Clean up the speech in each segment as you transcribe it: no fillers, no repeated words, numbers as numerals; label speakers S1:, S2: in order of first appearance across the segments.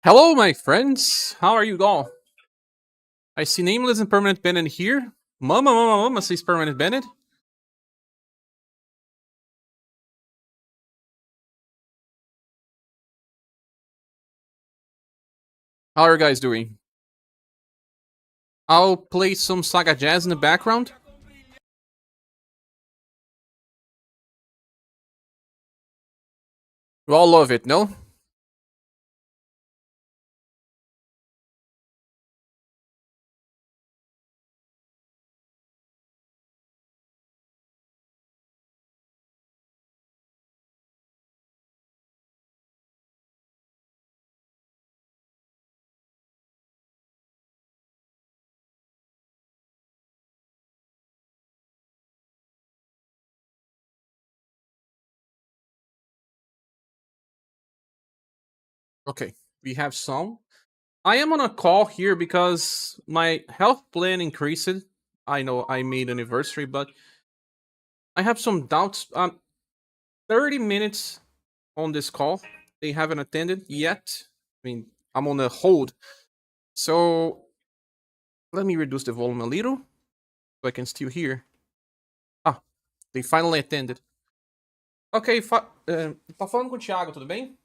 S1: Hello, my friends. How are you all? I see Nameless and Permanent Bennett here. Mama says Permanent Bennett. How are you guys doing? I'll play some SaGa Jazz in the background. You all love it, no? Okay, we have some. I am on a call here because my health plan increased. I know I made an anniversary, but I have some doubts. 30 minutes on this call. They haven't attended yet. I mean, I'm on a hold. So let me reduce the volume a little so I can still hear. Ah, they finally attended. Ok, tá falando com o Thiago, tudo bem?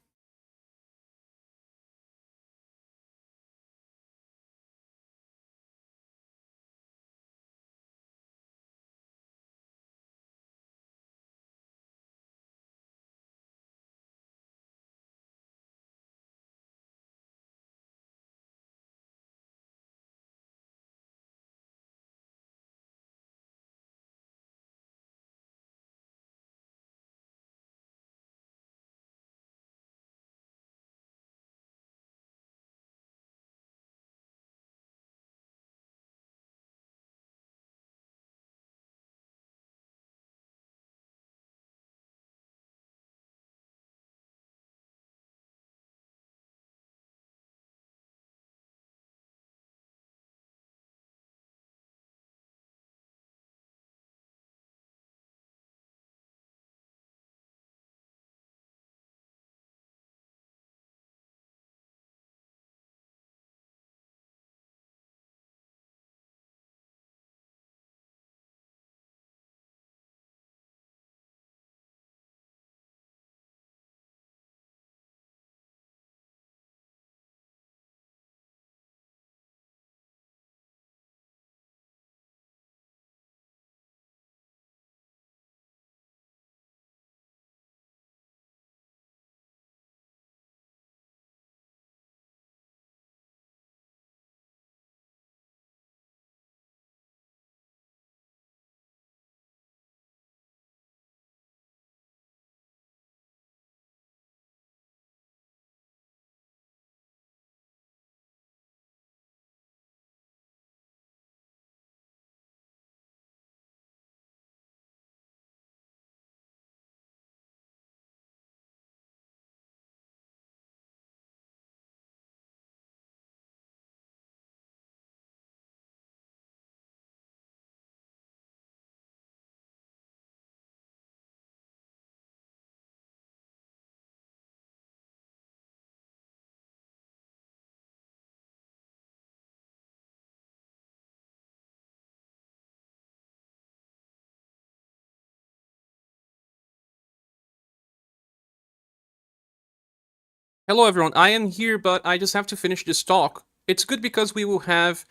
S1: Hello, everyone. I am here, but I just have to finish this talk. It's good because we will have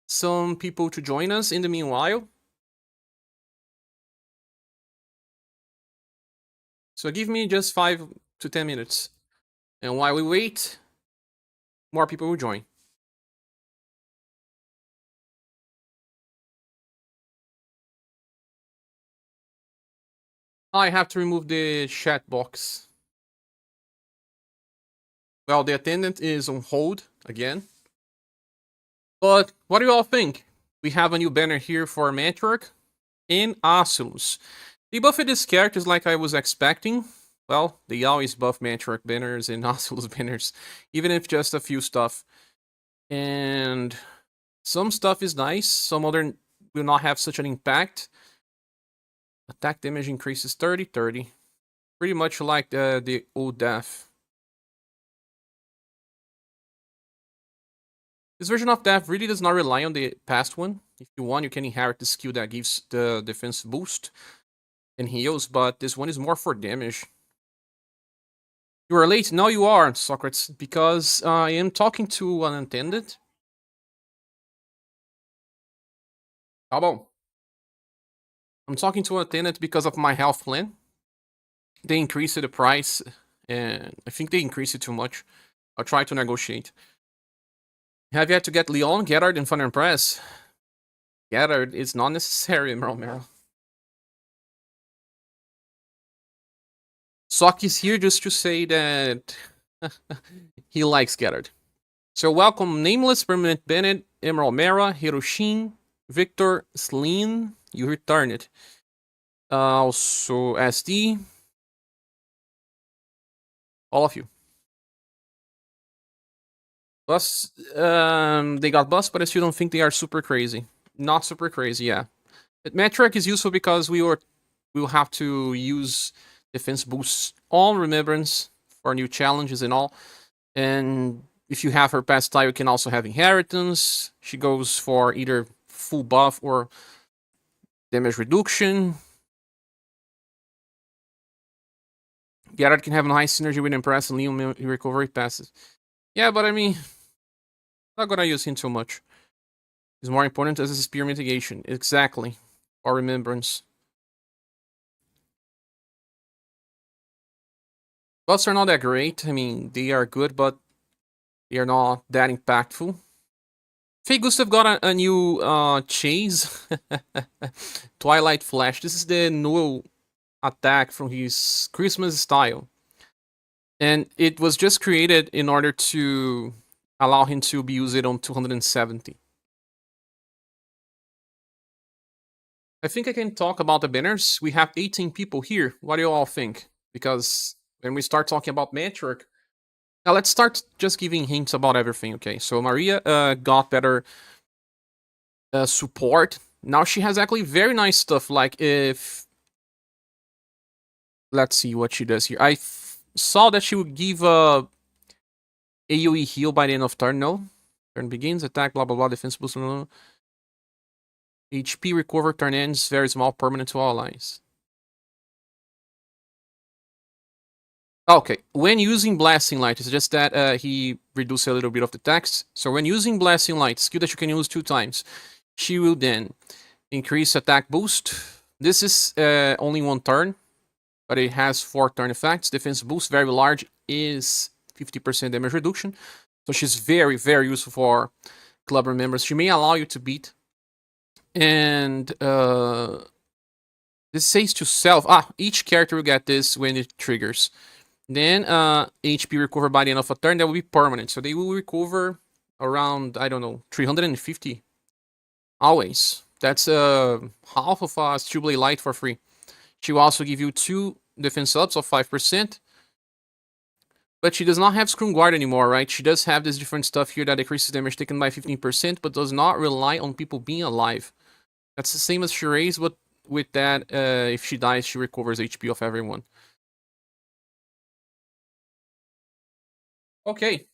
S1: some people to join us in the meanwhile. So give me just 5 to 10 minutes. And while we wait, more people will join. I have to remove the chat box. Well, the attendant is on hold again. But what do you all think? We have a new banner here for Matriarch in Assellus. They buffed these characters like I was expecting. Well, they always buff Matriarch banners and Ocelus banners, even if just a few stuff. And some stuff is nice, some other will not have such an impact. Attack damage increases 30-30. Pretty much like the old death. This version of Death really does not rely on the past one. If you want, you can inherit the skill that gives the defense boost and heals, but this one is more for damage. You are late? No, you aren't, Socrates, because I am talking to an attendant. Tá bom. I'm talking to an attendant because of my health plan. They increased the price, and I think they increased it too much. I'll try to negotiate. Have yet to get Leon, Gerard, and Thunder Press. Gerard is not necessary, Romero. Sock is here just to say that he likes Gerard. So welcome, Nameless, Permanent Bennett, Emerald Mera, Hiroshin, Victor, Sleen. You returned. Also SD. All of you. Bus, they got bust, but I still don't think they are super crazy. Not super crazy, yeah. But Matriarch is useful because we will have to use defense boosts on Remembrance for new challenges and all. And if you have her past style, you can also have Inheritance. She goes for either full buff or damage reduction. Gerard can have a high synergy with Impress and Leon recovery passes. Yeah, but I mean, not gonna use him too much. He's more important as a spear mitigation. Exactly. Or Remembrance. Buffs are not that great. I mean, they are good, but they are not that impactful. Fake Gustav got a new chase. Twilight Flash. This is the new attack from his Christmas style. And it was just created in order to allow him to be used on 270. I think I can talk about the banners. We have 18 people here. What do you all think? Because when we start talking about Matriarch, now let's start just giving hints about everything, okay? So Maria got better support. Now she has actually very nice stuff, like if... Let's see what she does here. I saw that she would give a AoE heal by the end of turn, no? Turn begins, attack, blah blah blah, defense boost, blah, blah. HP recover, turn ends, very small, permanent to all allies. Okay, when using Blasting Light, it's just that he reduced a little bit of the text. So when using Blasting Light, skill that you can use 2 times, she will then increase attack boost. This is only 1 turn, but it has 4 turn effects. Defense boost, very large, is 50% damage reduction. So she's very, very useful for club members. She may allow you to beat. And this says to self, each character will get this when it triggers. Then HP recover by the end of a turn, that will be permanent. So they will recover around, I don't know, 350. Always. That's half of a Steel Blade Light for free. She will also give you 2 defense ups of 5%. But she does not have Scrum Guard anymore, right? She does have this different stuff here that decreases damage taken by 15%, but does not rely on people being alive. That's the same as Sheree's, but with that, if she dies, she recovers HP of everyone. Okay.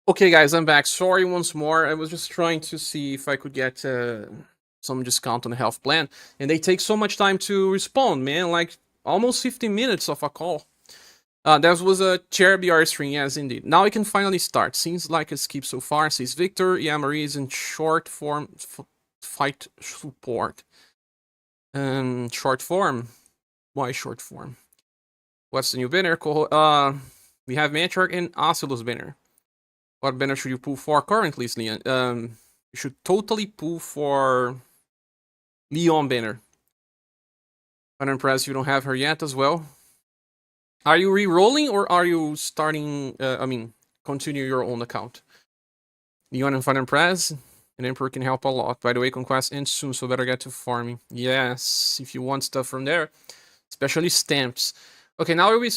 S1: Okay, guys, I'm back. Sorry once more. I was just trying to see if I could get some discount on the health plan, and they take so much time to respond, man. Like almost 15 minutes of a call. That was a ScherBR stream, yes, indeed. Now we can finally start. Seems like a skip so far. Says Victor. Yeah, Marie is in short form fight support. Short form. Why short form? What's the new banner? We have Matriarch and Assellus banner. What banner should you pull for currently, Leon? You should totally pull for Leon banner. I'm impressed you don't have her yet as well. Are you re-rolling or are you starting? Continue your own account. Leon and Fun Press and Emperor can help a lot. By the way, Conquest ends soon, so better get to farming. Yes, if you want stuff from there, especially stamps. Okay, now are we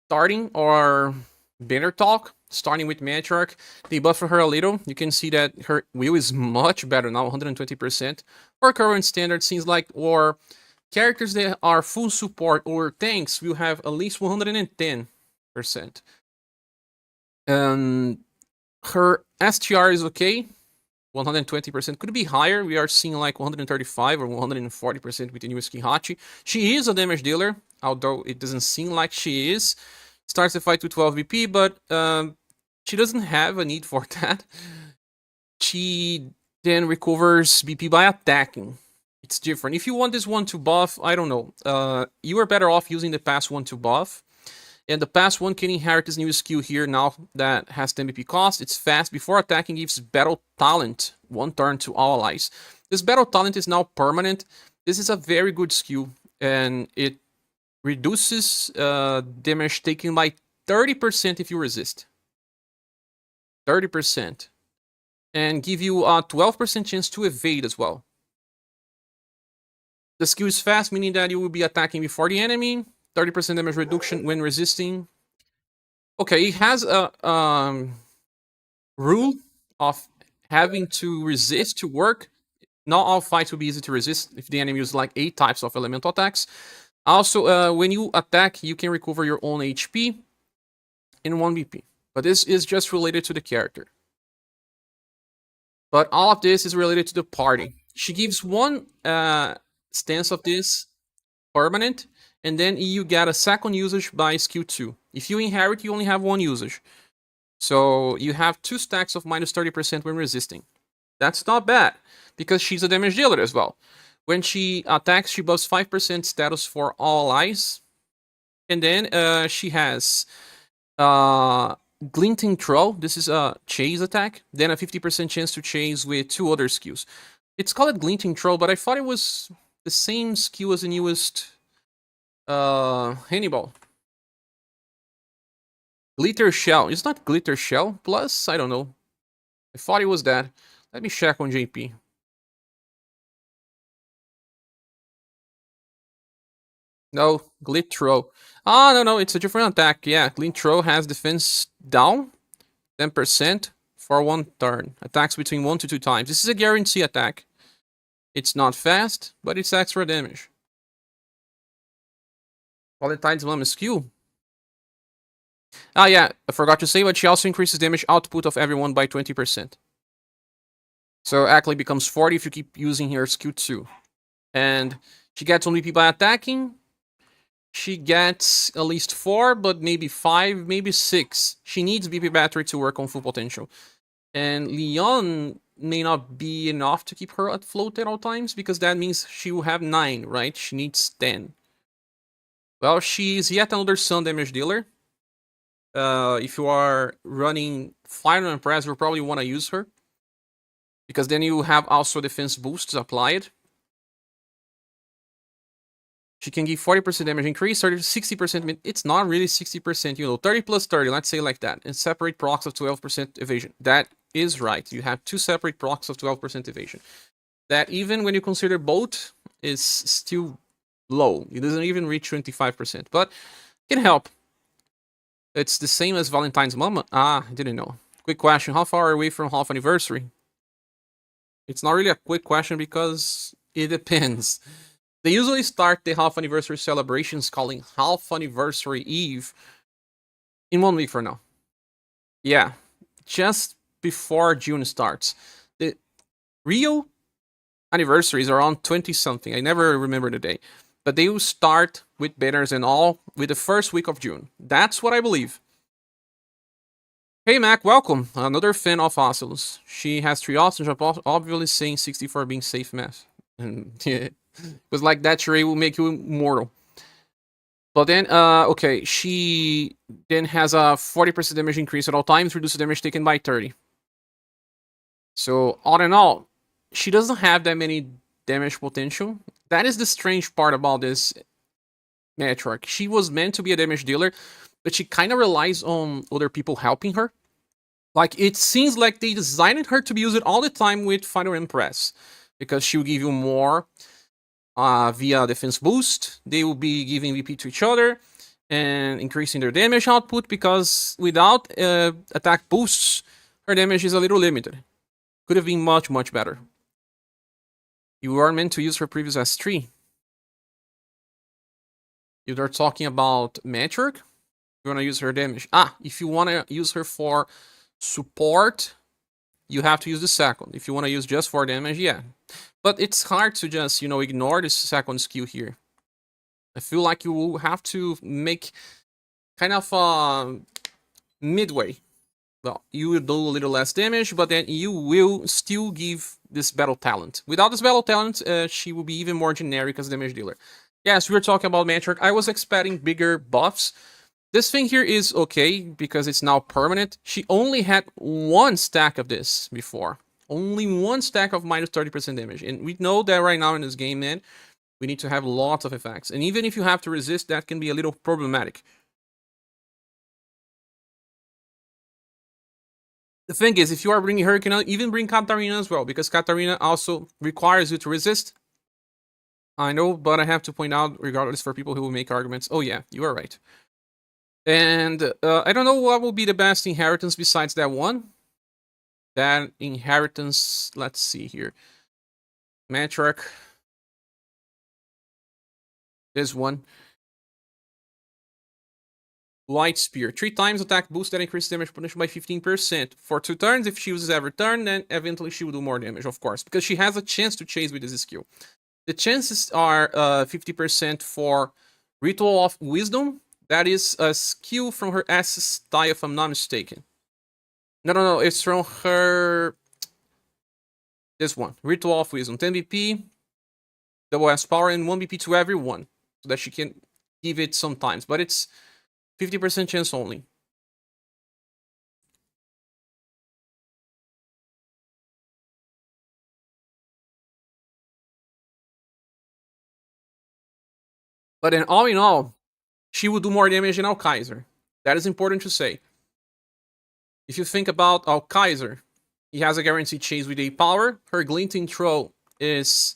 S1: starting our banner talk? Starting with Matriarch, they buffed her a little. You can see that her wheel is much better now, 120%. For current standard, seems like or characters that are full support or tanks will have at least 110%. And her STR is okay, 120%. Could be higher. We are seeing like 135 or 140% with the new Hachi. She is a damage dealer, although it doesn't seem like she is. Starts the fight with 12 BP, but she doesn't have a need for that. She then recovers BP by attacking. It's different. If you want this one to buff, I don't know. You are better off using the past one to buff. And the past one can inherit this new skill here now that has 10 BP cost. It's fast. Before attacking, gives Battle Talent 1 turn to all allies. This Battle Talent is now permanent. This is a very good skill. And it reduces damage taken by 30% if you resist. 30%. And give you a 12% chance to evade as well. The skill is fast, meaning that you will be attacking before the enemy. 30% damage reduction when resisting. Okay, it has a rule of having to resist to work. Not all fights will be easy to resist if the enemy uses like 8 types of elemental attacks. Also, when you attack, you can recover your own HP in 1 BP. But this is just related to the character. But all of this is related to the party. She gives 1 stance of this permanent, and then you get a second usage by skill 2. If you inherit, you only have 1 usage. So you have 2 stacks of minus 30% when resisting. That's not bad, because she's a damage dealer as well. When she attacks, she buffs 5% status for all allies. And then she has Glinting Troll. This is a chase attack. Then a 50% chance to chase with 2 other skills. It's called Glinting Troll, but I thought it was the same skill as the newest Hannibal. Glitter Shell. It's not Glitter Shell plus? I don't know. I thought it was that. Let me check on JP. No, Glitro. Ah, no, it's a different attack. Yeah, Glitro has defense down 10% for 1 turn. Attacks between 1 to 2 times. This is a guarantee attack. It's not fast, but it's extra damage. Valentine's Mom skill. Ah, yeah, I forgot to say, but she also increases damage output of everyone by 20%. So actually becomes 40 if you keep using her skill 2. And she gets only people by attacking. She gets at least 4, but maybe 5, maybe 6. She needs BP battery to work on full potential. And Leon may not be enough to keep her at float at all times, because that means she will have 9, right? She needs 10. Well, she's yet another sun damage dealer. If you are running Final and Press, you'll probably want to use her, because then you have also defense boosts applied. She can give 40% damage increase, 60%. It's not really 60%, 30 plus 30, let's say like that. And separate procs of 12% evasion. That is right. You have 2 separate procs of 12% evasion. That even when you consider both, is still low. It doesn't even reach 25%, but can help. It's the same as Valentine's Mom. Ah, I didn't know. Quick question. How far away from half anniversary? It's not really a quick question because it depends. They usually start the half anniversary celebrations calling half anniversary eve in 1 week from now. Yeah, just before June starts. The real anniversaries are on 20 something. I never remember the day. But they will start with banners and all with the first week of June. That's what I believe. Hey Mac, welcome. Another fan of Ocelus. She has 3 options, obviously saying 64 being safe math. And yeah, it was like that tray will make you immortal. But then, okay, she then has a 40% damage increase at all times, reduce the damage taken by 30. So, all in all, she doesn't have that many damage potential. That is the strange part about this Matriarch. She was meant to be a damage dealer, but she kind of relies on other people helping her. Like, it seems like they designed her to be used all the time with Final Impress, because she will give you more via defense boost. They will be giving VP to each other and increasing their damage output, because without attack boosts, her damage is a little limited. Could have been much, much better. You are meant to use her previous S3. If they're talking about Matriarch, you want to use her damage. If you want to use her for support, you have to use the second. If you want to use just for damage, yeah. But it's hard to just, ignore this second skill here. I feel like you will have to make kind of a midway. Well, you will do a little less damage, but then you will still give this battle talent. Without this battle talent, she will be even more generic as damage dealer. Yes, we were talking about Matriarch. I was expecting bigger buffs. This thing here is okay, because it's now permanent. She only had 1 stack of this before. Only 1 stack of minus 30% damage. And we know that right now in this game, man, we need to have lots of effects. And even if you have to resist, that can be a little problematic. The thing is, if you are bringing her, you can even bring Katarina as well, because Katarina also requires you to resist. I know, but I have to point out, regardless, for people who will make arguments, oh yeah, you are right. And I don't know what will be the best inheritance besides that one. That inheritance, let's see here. Matriarch. This one. Light Spear. 3 times attack boost that increases damage potential by 15%. For 2 turns, if she uses every turn, then eventually she will do more damage, of course. Because she has a chance to chase with this skill. The chances are 50% for Ritual of Wisdom. That is a skill from her S style, if I'm not mistaken. No, it's from her... This one. Ritual of Wisdom. 10 BP, double S power, and 1 BP to everyone. So that she can give it sometimes. But it's 50% chance only. But then, all in all, she will do more damage than Alkaiser. That is important to say. If you think about Alkaiser, he has a guaranteed chase with A power. Her Glinting Throw is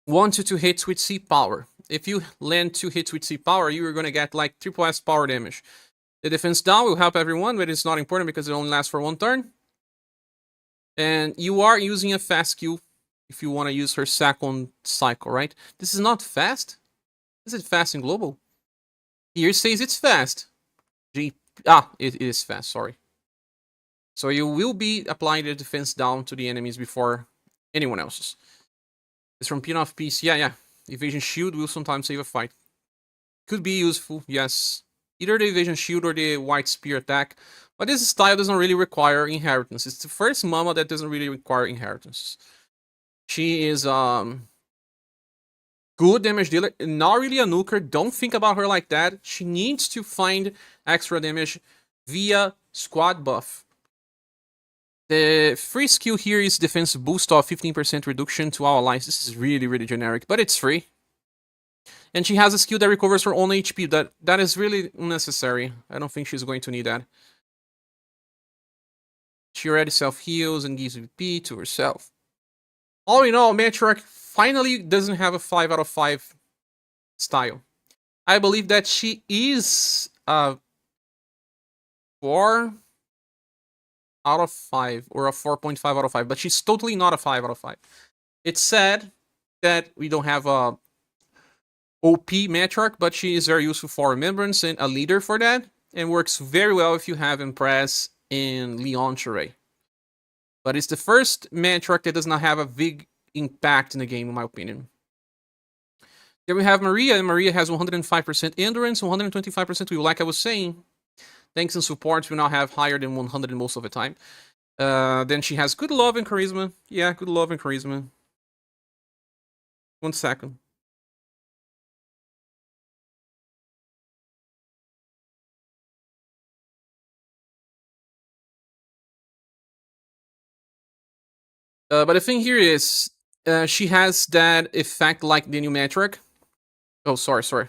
S1: 1 to 2 hits with C power. If you land 2 hits with C power, you are going to get like triple S power damage. The defense down will help everyone, but it's not important because it only lasts for 1 turn. And you are using a fast skill if you want to use her second cycle, right? This is not fast. Is it fast in global? Here says it's fast. It is fast, sorry. So you will be applying the defense down to the enemies before anyone else's. It's from Pin of Peace. Yeah. Evasion Shield will sometimes save a fight. Could be useful, yes. Either the Evasion Shield or the White Spear attack. But this style doesn't really require inheritance. It's the first Mama that doesn't really require inheritance. She is good damage dealer, not really a nuker. Don't think about her like that. She needs to find extra damage via squad buff. The free skill here is defense boost of 15% reduction to all allies. This is really, really generic, but it's free. And she has a skill that recovers her own HP. That is really unnecessary. I don't think she's going to need that. She already self-heals and gives VP to herself. All in all, Matriarch finally doesn't have a 5 out of 5 style. I believe that she is a 4 out of 5 or a 4.5 out of 5, but she's totally not a 5 out of 5. It's sad that we don't have a OP Matriarch, but she is very useful for remembrance and a leader for that, and works very well if you have Impress and Leon Sheree. But it's the first Matriarch that does not have a big impact in the game, in my opinion. Then we have Maria, and Maria has 105% endurance, 125% will, like I was saying. Tanks and supports will not have higher than 100 most of the time. Then she has good love and charisma. Yeah, good love and charisma. 1 second. But the thing here is, she has that effect like the new Matriarch. Oh, sorry.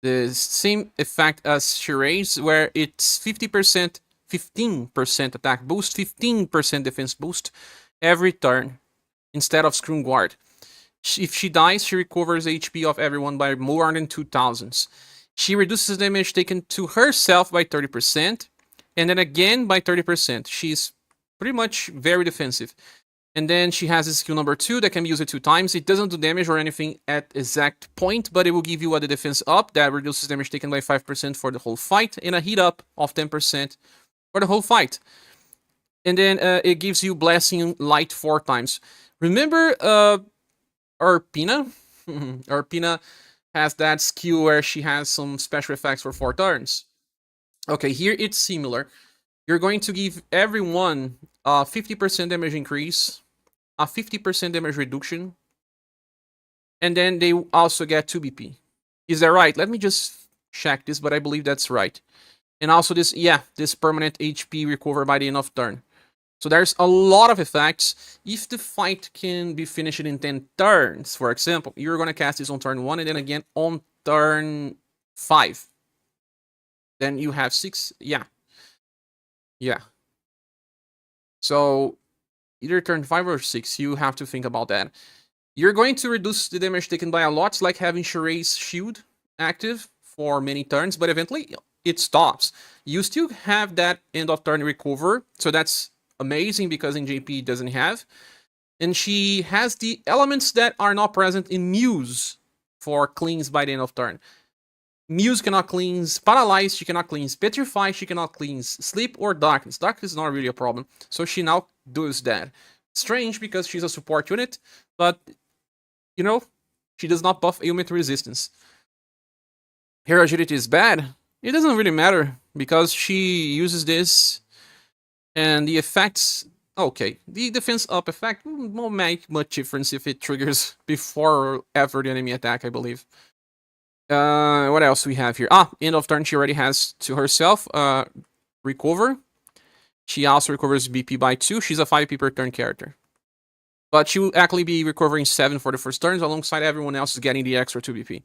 S1: The same effect as Sheree's, where it's 50%, 15% attack boost, 15% defense boost every turn instead of Scream Guard. If she dies, she recovers HP of everyone by more than 2000s. She reduces damage taken to herself by 30%, and then again by 30%. She's pretty much very defensive. And then she has a skill number 2 that can be used 2 times. It doesn't do damage or anything at exact point, but it will give you a defense up that reduces damage taken by 5% for the whole fight, and a heat up of 10% for the whole fight. And then it gives you Blessing Light 4 times. Remember Arpina? Arpina has that skill where she has some special effects for 4 turns. Okay, here it's similar. You're going to give everyone a 50% damage increase, a 50% damage reduction, and then they also get 2 BP. Is that right? Let me just check this, but I believe that's right. And also this permanent HP recover by the end of turn. So there's a lot of effects. If the fight can be finished in 10 turns, for example, you're going to cast this on turn 1 and then again on turn 5. Then you have 6. Yeah. So either turn 5 or 6, you have to think about that. You're going to reduce the damage taken by a lot, like having Sheree's shield active for many turns, but eventually it stops. You still have that end of turn recover, so that's amazing because in JP it doesn't have. And she has the elements that are not present in Muse for cleans by the end of turn. Muse cannot cleanse Paralyze, she cannot cleanse Petrify, she cannot cleanse Sleep or Darkness. Darkness is not really a problem, so she now does that. Strange because she's a support unit, but, you know, she does not buff ailment resistance. Her agility is bad. It doesn't really matter because she uses this and the effects... Okay, the defense up effect won't make much difference if it triggers before or after the enemy attack, I believe. What else we have here? End of turn, she already has to herself recover. She also recovers BP by 2. She's a 5 P per turn character. But she will actually be recovering 7 for the first turns, alongside everyone else getting the extra 2 BP.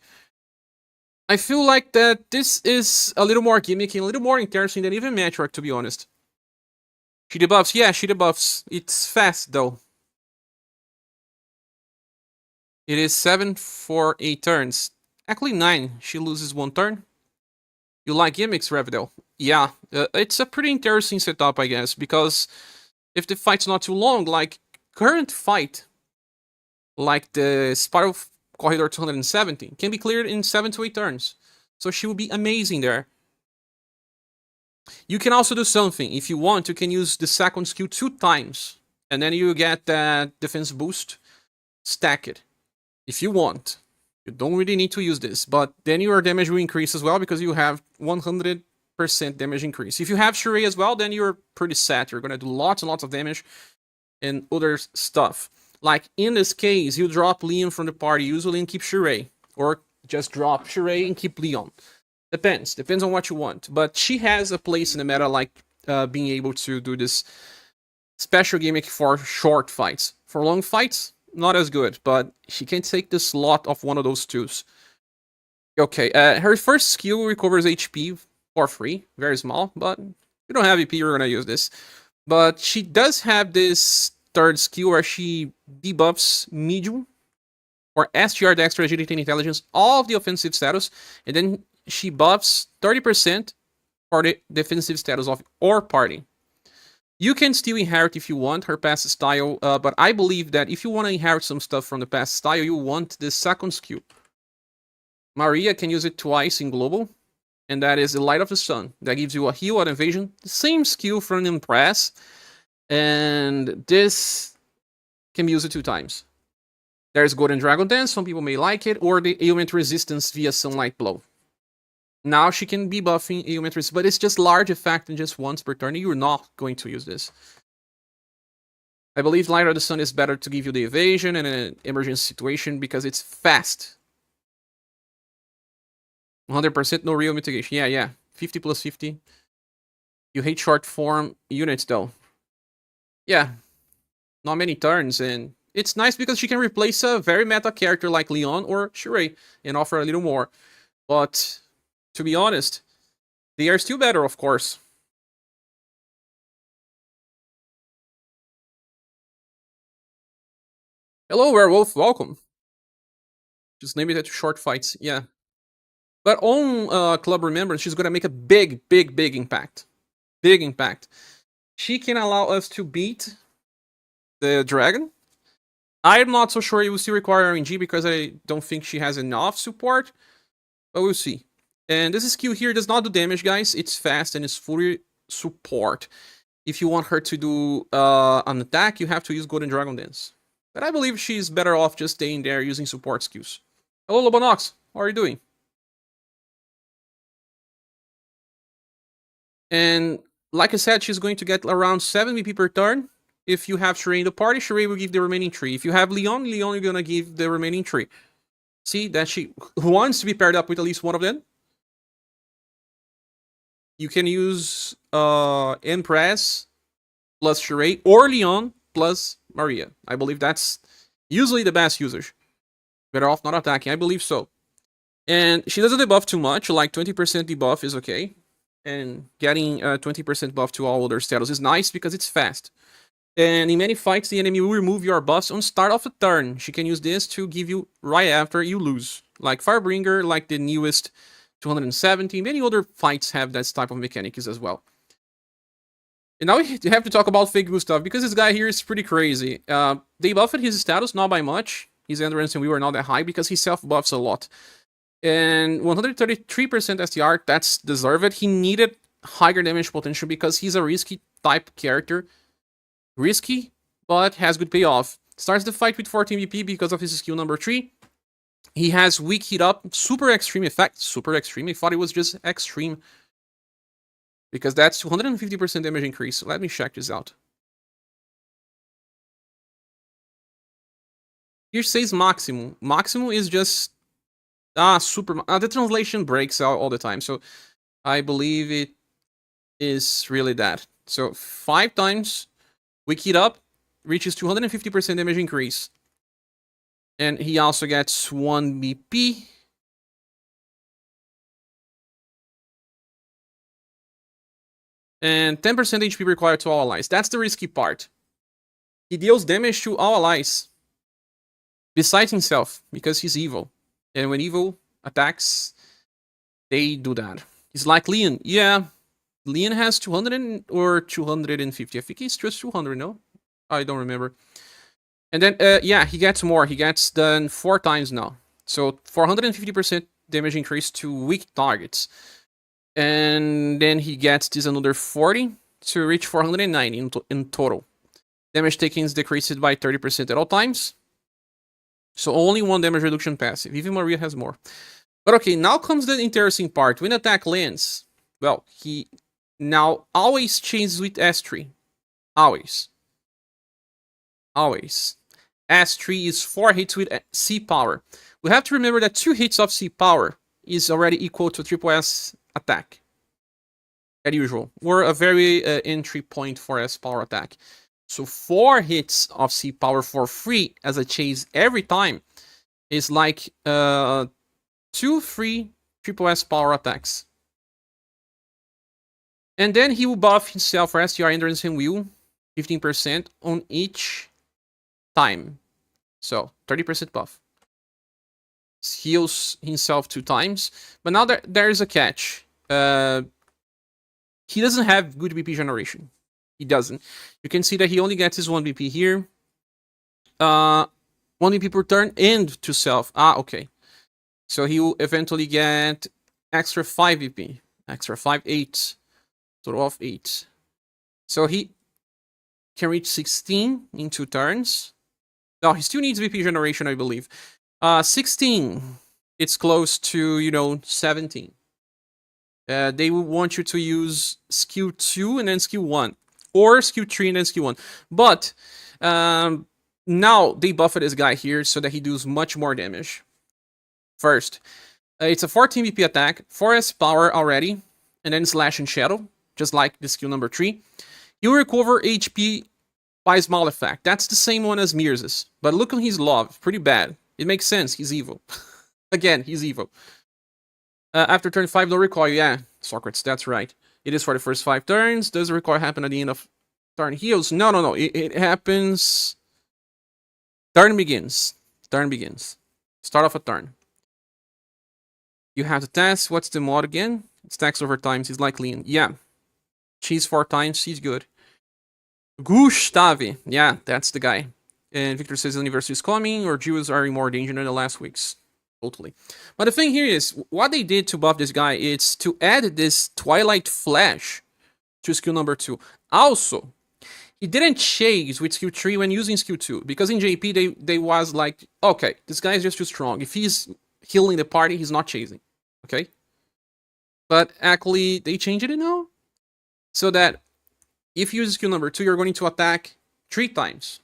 S1: I feel like that this is a little more gimmicky, a little more interesting than even Matriarch, to be honest. She debuffs, yeah, she debuffs. It's fast, though. It is 7 for 8 turns. Actually 9. She loses 1 turn. You like gimmicks, Revidel? Yeah, it's a pretty interesting setup, I guess, because if the fight's not too long, like current fight, like the Spiral Corridor 270, can be cleared in 7 to 8 turns. So she will be amazing there. You can also do something. If you want, you can use the second skill 2 times, and then you get that defense boost. Stack it. If you want. You don't really need to use this, but then your damage will increase as well because you have 100% damage increase. If you have Sheree as well, then you're pretty set. You're going to do lots and lots of damage and other stuff. Like in this case, you drop Leon from the party usually and keep Sheree, or just drop Sheree and keep Leon. Depends on what you want. But she has a place in the meta, like being able to do this special gimmick for short fights. For long fights, not as good, but she can take the slot of one of those twos. Okay, her first skill recovers HP for free, very small, but you don't have EP, you're gonna use this. But she does have this third skill where she debuffs medium or SGR, Dexter, Agility, and Intelligence, all of the offensive status, and then she buffs 30% for the defensive status of your party. You can still inherit if you want her past style, but I believe that if you want to inherit some stuff from the past style, you want the second skill. Maria can use it twice in global. and that is the Light of the Sun. That gives you a heal and evasion, the same skill from Impress, and this can be used 2 times. There's Golden Dragon Dance, some people may like it, or the ailment resistance via Sunlight Blow. Now she can be buffing ailment resistance, but it's just large effect and just once per turn. You're not going to use this. I believe Light of the Sun is better to give you the evasion in an emergency situation because it's fast. 100% no real mitigation. Yeah. 50 plus 50. You hate short form units though. Yeah. Not many turns, and it's nice because she can replace a very meta character like Leon or Shirei and offer a little more. But to be honest, they are still better, of course. Hello, Werewolf. Welcome. Just limit it to short fights. Yeah. But on Club Remembrance, she's going to make a big impact. Big impact. She can allow us to beat the dragon. I'm not so sure it will still require RNG because I don't think she has enough support. But we'll see. And this skill here does not do damage, guys. It's fast and it's fully support. If you want her to do an attack, you have to use Golden Dragon Dance. But I believe she's better off just staying there using support skills. Hello, Lobonox. How are you doing? And like I said, she's going to get around 7 BP per turn. If you have Shirei in the party, Shirei will give the remaining 3. If you have Leon, Leon is going to give the remaining 3. See, that she wants to be paired up with at least one of them. You can use Empress plus Shirei or Leon plus Maria. I believe that's usually the best usage. Better off not attacking, I believe so. And she doesn't debuff too much, like 20% debuff is okay. And getting 20% buff to all other status is nice because it's fast. And in many fights, the enemy will remove your buffs on start of a turn. She can use this to give you right after you lose. Like Firebringer, like the newest 270. Many other fights have that type of mechanics as well. And now we have to talk about fake Gustav, because this guy here is pretty crazy. They buffed his status, not by much. His endurance and we were not that high because he self-buffs a lot. And 133% STR, that's deserved. He needed higher damage potential because he's a risky type character. Risky, but has good payoff. Starts the fight with 14 BP because of his skill number 3. He has weak heat up, super extreme effect. Super extreme, I thought it was just extreme. Because that's 250% damage increase. Let me check this out. Here says maximum. Maximum is just super. The translation breaks out all the time, so I believe it is really that. So 5 times weak heat up reaches 250% damage increase, and he also gets 1 BP. And 10% HP required to all allies. That's the risky part. He deals damage to all allies. Besides himself, because he's evil. And when evil attacks, they do that. He's like Leon. Yeah, Leon has 200 or 250. I think he's just 200, no? I don't remember. And then, yeah, he gets more. He gets done 4 times now. So 450% damage increase to weak targets. And then he gets this another 40 to reach 490 in total. Damage taken is decreased by 30% at all times. So only 1 damage reduction passive. Even Maria has more. But okay, now comes the interesting part. When attack lands, well, he now always changes with S3. Always. Always. S3 is 4 hits with C power. We have to remember that 2 hits of C power is already equal to triple S attack. As usual. We're a very entry point for S power attack. So 4 hits of C power for free as a chase every time is like 2 free triple S power attacks. And then he will buff himself for STR, endurance, and will 15% on each time. So 30% buff. Heals himself 2 times. But now there is a catch. He doesn't have good BP generation. He doesn't. You can see that he only gets his 1 BP here. 1 BP per turn and to self. Okay. So he will eventually get extra 5 VP. Extra 5, 8. Total of 8. So he can reach 16 in 2 turns. No, he still needs VP generation, I believe. 16. It's close to, 17. They will want you to use skill 2 and then skill 1. Or skill 3 and then skill 1. But now they buffed this guy here so that he does much more damage. First, it's a 14 VP attack, 4S power already, and then slash and shadow, just like the skill number 3. You recover HP by small effect. That's the same one as Mirza's. But look on his love, pretty bad. It makes sense, he's evil. Again, he's evil. After turn 5, no recoil. Yeah, Socrates, that's right. It is for the first 5 turns. Does the recoil happen at the end of turn heals? No. It happens... Turn begins. Turn begins. Start off a turn. You have to test. What's the mod again? It stacks over times. He's like Lean. Yeah. Cheese 4 times. He's good. Gustav. Yeah, that's the guy. And Victor says UniverSe is coming, or Jews are in more danger than the last weeks. Totally. But the thing here is, what they did to buff this guy is to add this Twilight Flash to skill number 2. Also, he didn't chase with skill 3 when using skill 2. Because in JP, they was like, okay, this guy is just too strong. If he's healing the party, he's not chasing. Okay? But actually, they changed it now. So that if you use skill number 2, you're going to attack 3 times.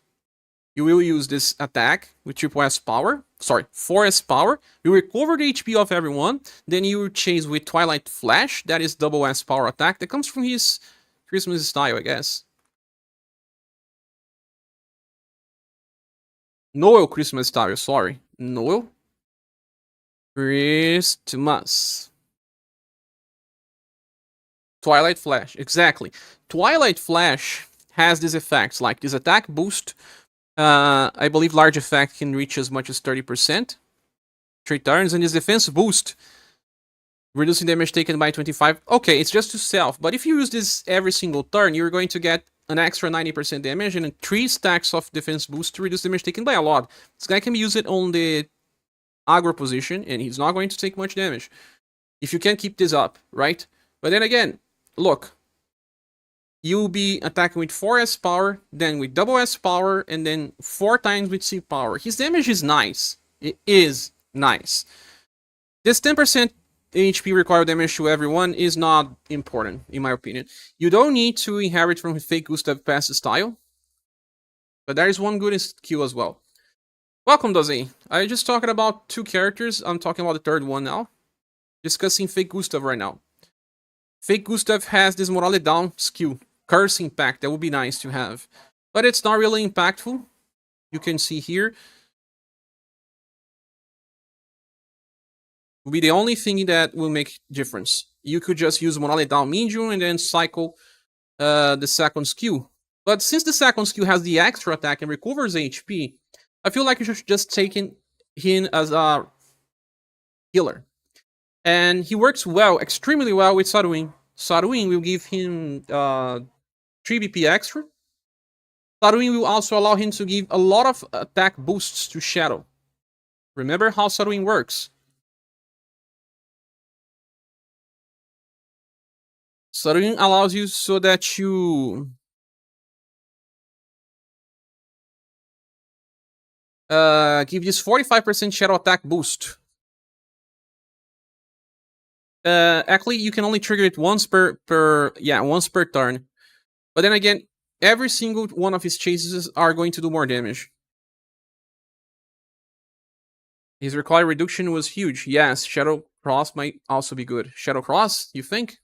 S1: You will use this attack with triple S power. Sorry, 4S power. You recover the HP of everyone. Then you chase with Twilight Flash. That is double S power attack. That comes from his Christmas style, I guess. Noel Christmas style, sorry. Noel Christmas. Twilight Flash, exactly. Twilight Flash has these effects, like this attack boost. I believe large effect can reach as much as 30%. 3 turns, and this defense boost, reducing damage taken by 25. Okay, it's just to self, but if you use this every single turn, you're going to get an extra 90% damage and 3 stacks of defense boost to reduce damage taken by a lot. This guy can use it on the aggro position, and he's not going to take much damage. If you can keep this up, right? But then again, look. You'll be attacking with 4S power, then with double S power, and then 4 times with C power. His damage is nice. It is nice. This 10% HP required damage to everyone is not important, in my opinion. You don't need to inherit from fake Gustav passive style. But there is one good skill as well. Welcome, Dozy. I just talking about 2 characters. I'm talking about the 3rd one now. Discussing fake Gustav right now. Fake Gustav has this morale down skill. Curse impact, that would be nice to have. But it's not really impactful. You can see here. Will be the only thing that will make difference. You could just use morale down medium and then cycle the 2nd skill. But since the 2nd skill has the extra attack and recovers HP, I feel like you should just take him as a healer. And he works well, extremely well with Saruin. Saruin will give him 3 BP extra. Saruin will also allow him to give a lot of attack boosts to Shadow. Remember how Saruin works. Saruin allows you so that you give this 45% Shadow attack boost. Actually, you can only trigger it once per turn. But then again, every single one of his chases are going to do more damage. His recoil reduction was huge. Yes, Shadow Cross might also be good. Shadow Cross, you think?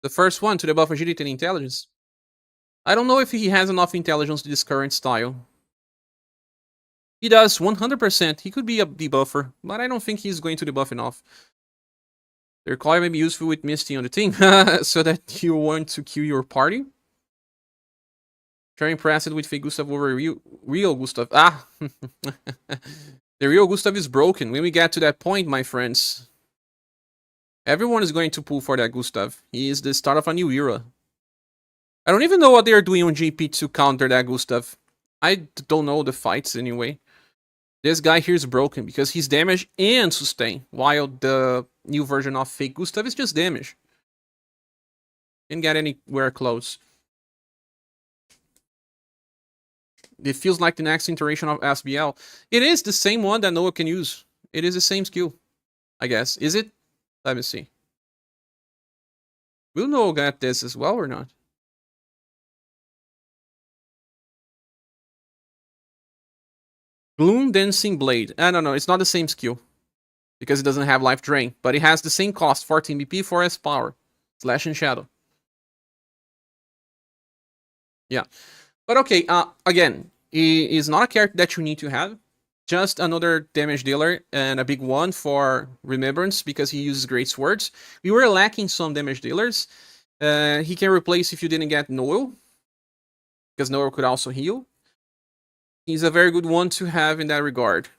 S1: The first one to debuff agility and intelligence. I don't know if he has enough intelligence to this current style. He does 100%. He could be a debuffer, but I don't think he's going to debuff enough. The recoil may be useful with Misty on the team, so that you want to kill your party. Very impressed with fake Gustav over real Gustav. Ah! The real Gustav is broken. When we get to that point, my friends, everyone is going to pull for that Gustav. He is the start of a new era. I don't even know what they are doing on GP to counter that Gustav. I don't know the fights anyway. This guy here is broken because he's damage and sustain, while the new version of fake Gustav is just damage. Didn't get anywhere close. It feels like the next iteration of SBL. It is the same one that Noah can use. It is the same skill, I guess. Is it? Let me see. Will Noah get this as well or not? Gloom Dancing Blade. I don't know. It's not the same skill because it doesn't have life drain, but it has the same cost: 14 BP, 4S power, slash and shadow. Yeah, but okay. Again, he is not a character that you need to have. Just another damage dealer and a big one for Remembrance because he uses great swords. We were lacking some damage dealers. He can replace if you didn't get Noel, because Noel could also heal. He's a very good one to have in that regard.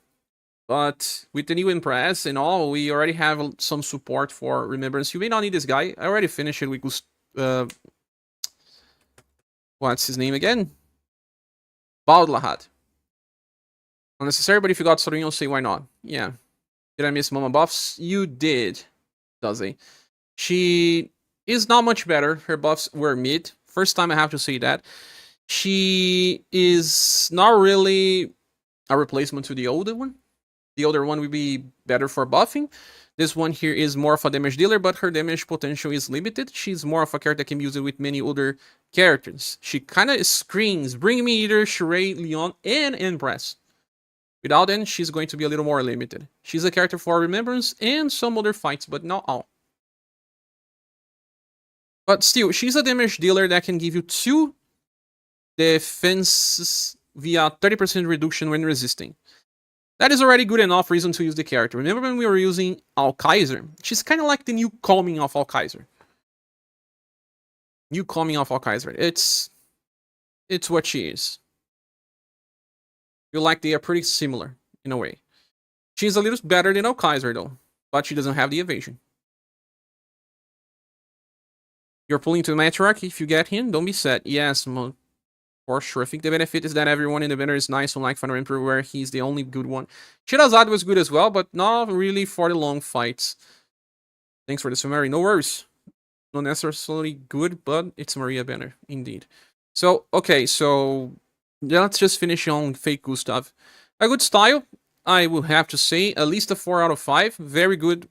S1: But with the new Impress and all, we already have some support for Remembrance. You may not need this guy. I already finished it with what's his name again? Baudlahat. Unnecessary, but if you got Sorino, say why not. Yeah. Did I miss Mama buffs? You did, does he? She is not much better. Her buffs were mid. First time I have to say that. She is not really a replacement to the older one. The older one would be better for buffing. This one here is more of a damage dealer, but her damage potential is limited. She's more of a character that can use it with many other characters. She kind of screams, bring me either Sheree, Leon, and Impress. Without them, she's going to be a little more limited. She's a character for Remembrance and some other fights, but not all. But still, she's a damage dealer that can give you 2 defenses via 30% reduction when resisting. That is already good enough reason to use the character. Remember when we were using Alkaiser? She's kind of like the new calming of Alkaiser. New calming of Alkaiser. It's what she is. Feel like they are pretty similar in a way. She's a little better than Alkaiser though, but she doesn't have the evasion. You're pulling to the Matriarch. If you get him, don't be sad. Yes, for sure. I think the benefit is that everyone in the banner is nice, unlike Final Emperor, where he's the only good one. Shirazad was good as well, but not really for the long fights. Thanks for the summary. No worries. Not necessarily good, but it's Maria banner, indeed. So, okay, so let's just finish on fake Gustav. A good style, I will have to say. At least a 4 out of 5. Very good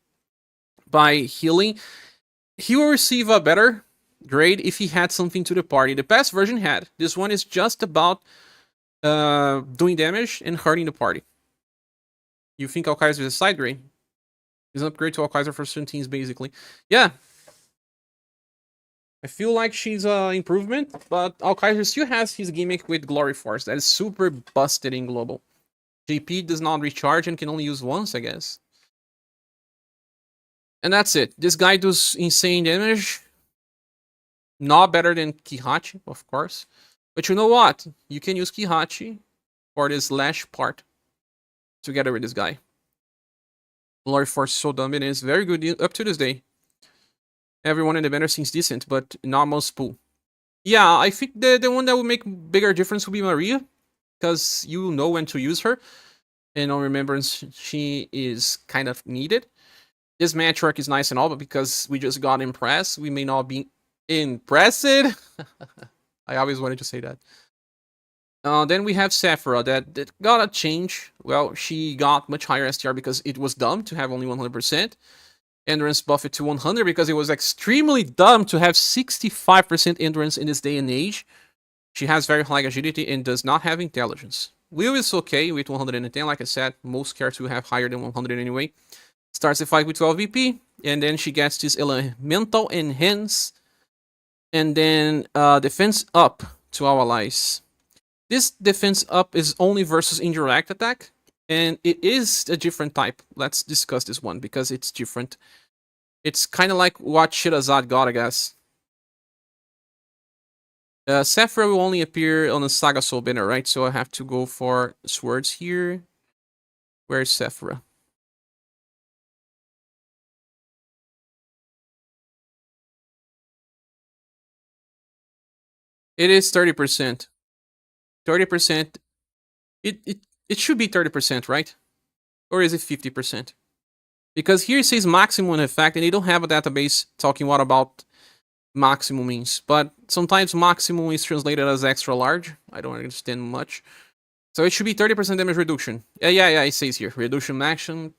S1: by healing. He will receive a better grade if he had something to the party. The past version had. This one is just about doing damage and hurting the party. You think Alkaiser is a side grade? It's an upgrade to Alkaiser for certain teams, basically. Yeah. I feel like she's an improvement, but Alkaiser still has his gimmick with Glory Force. That is super busted in Global. JP does not recharge and can only use once, I guess. And that's it. This guy does insane damage. Not better than Kihachi, of course. But you know what? You can use Kihachi for this lash part together with this guy. Glory Force is so dumb. It is very good up to this day. Everyone in the banner seems decent, but not most pool. Yeah, I think the one that would make bigger difference would be Maria, because you know when to use her. And on Remembrance, she is kind of needed. This Matriarch is nice and all, but because we just got impressed, we may not be impressed. I always wanted to say that. Then we have Sephra that got a change. Well, she got much higher STR because it was dumb to have only 100%. Endurance buffed to 100 because it was extremely dumb to have 65% endurance in this day and age. She has very high agility and does not have intelligence. Will is okay with 110, like I said. Most characters will have higher than 100 anyway. Starts the fight with 12 VP, and then she gets this elemental enhance, and then defense up to our allies. This defense up is only versus indirect attack, and it is a different type. Let's discuss this one because it's different. It's kind of like what Shirazad got, I guess. Sephra will only appear on the SaGa Soul banner, right? So I have to go for swords here. Where's Sephra? It is 30%. 30%. It It should be 30%, right? Or is it 50%? Because here it says maximum effect, and they don't have a database talking what about maximum means. But sometimes maximum is translated as extra large. I don't understand much. So it should be 30% damage reduction. Yeah, it says here. Reduction maximum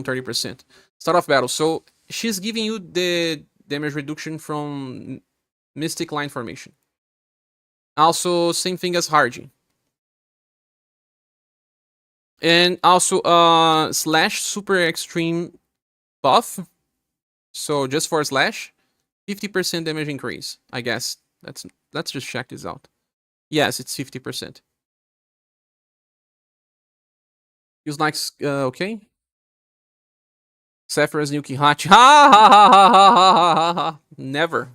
S1: 30%. Start of battle. So she's giving you the damage reduction from Mystic Line Formation. Also, same thing as Hardy. And also, Slash Super Extreme buff. So just for Slash, 50% damage increase. I guess. Let's just check this out. Yes, it's 50%. Feels like, okay. Sephra's new Kihachi. Ha ha ha ha ha ha ha. Never.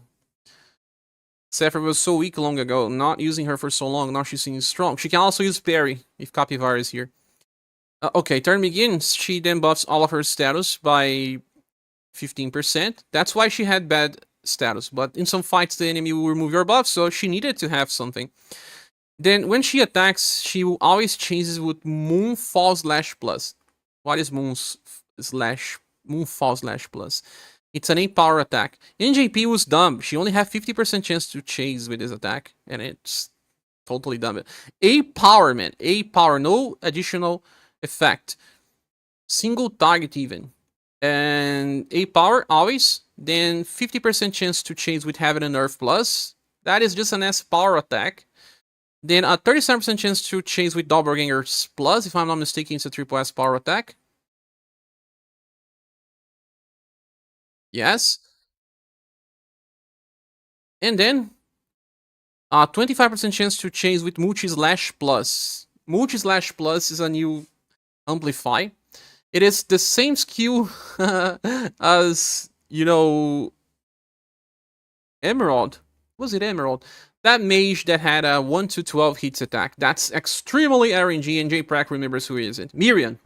S1: Sephra was so weak long ago. Not using her for so long. Now she seems strong. She can also use parry if Capybara is here. Okay, turn begins. She then buffs all of her status by 15%. That's why she had bad status. But in some fights, the enemy will remove your buff, so she needed to have something. Then when she attacks, she will always chases with Moonfall Slash Plus. What is Moonfall Slash Plus? It's an 8 power attack. NJP was dumb. She only had 50% chance to chase with this attack, and it's totally dumb. 8 power, man. 8 power. No additional effect. Single target even. And 8 power always. Then 50% chance to chase with Heaven and Earth Plus. That is just an S power attack. Then a 37% chance to chase with Doppelgangers Plus. If I'm not mistaken, it's a triple S power attack. Yes. And then a 25% chance to chase with Multi Slash Plus. Multi Slash Plus is a new amplify. It is the same skill as, you know, Emerald. Was it Emerald? That mage that had a 1 to 12 hits attack. That's extremely RNG, and J-Prac remembers who is it. Miriam.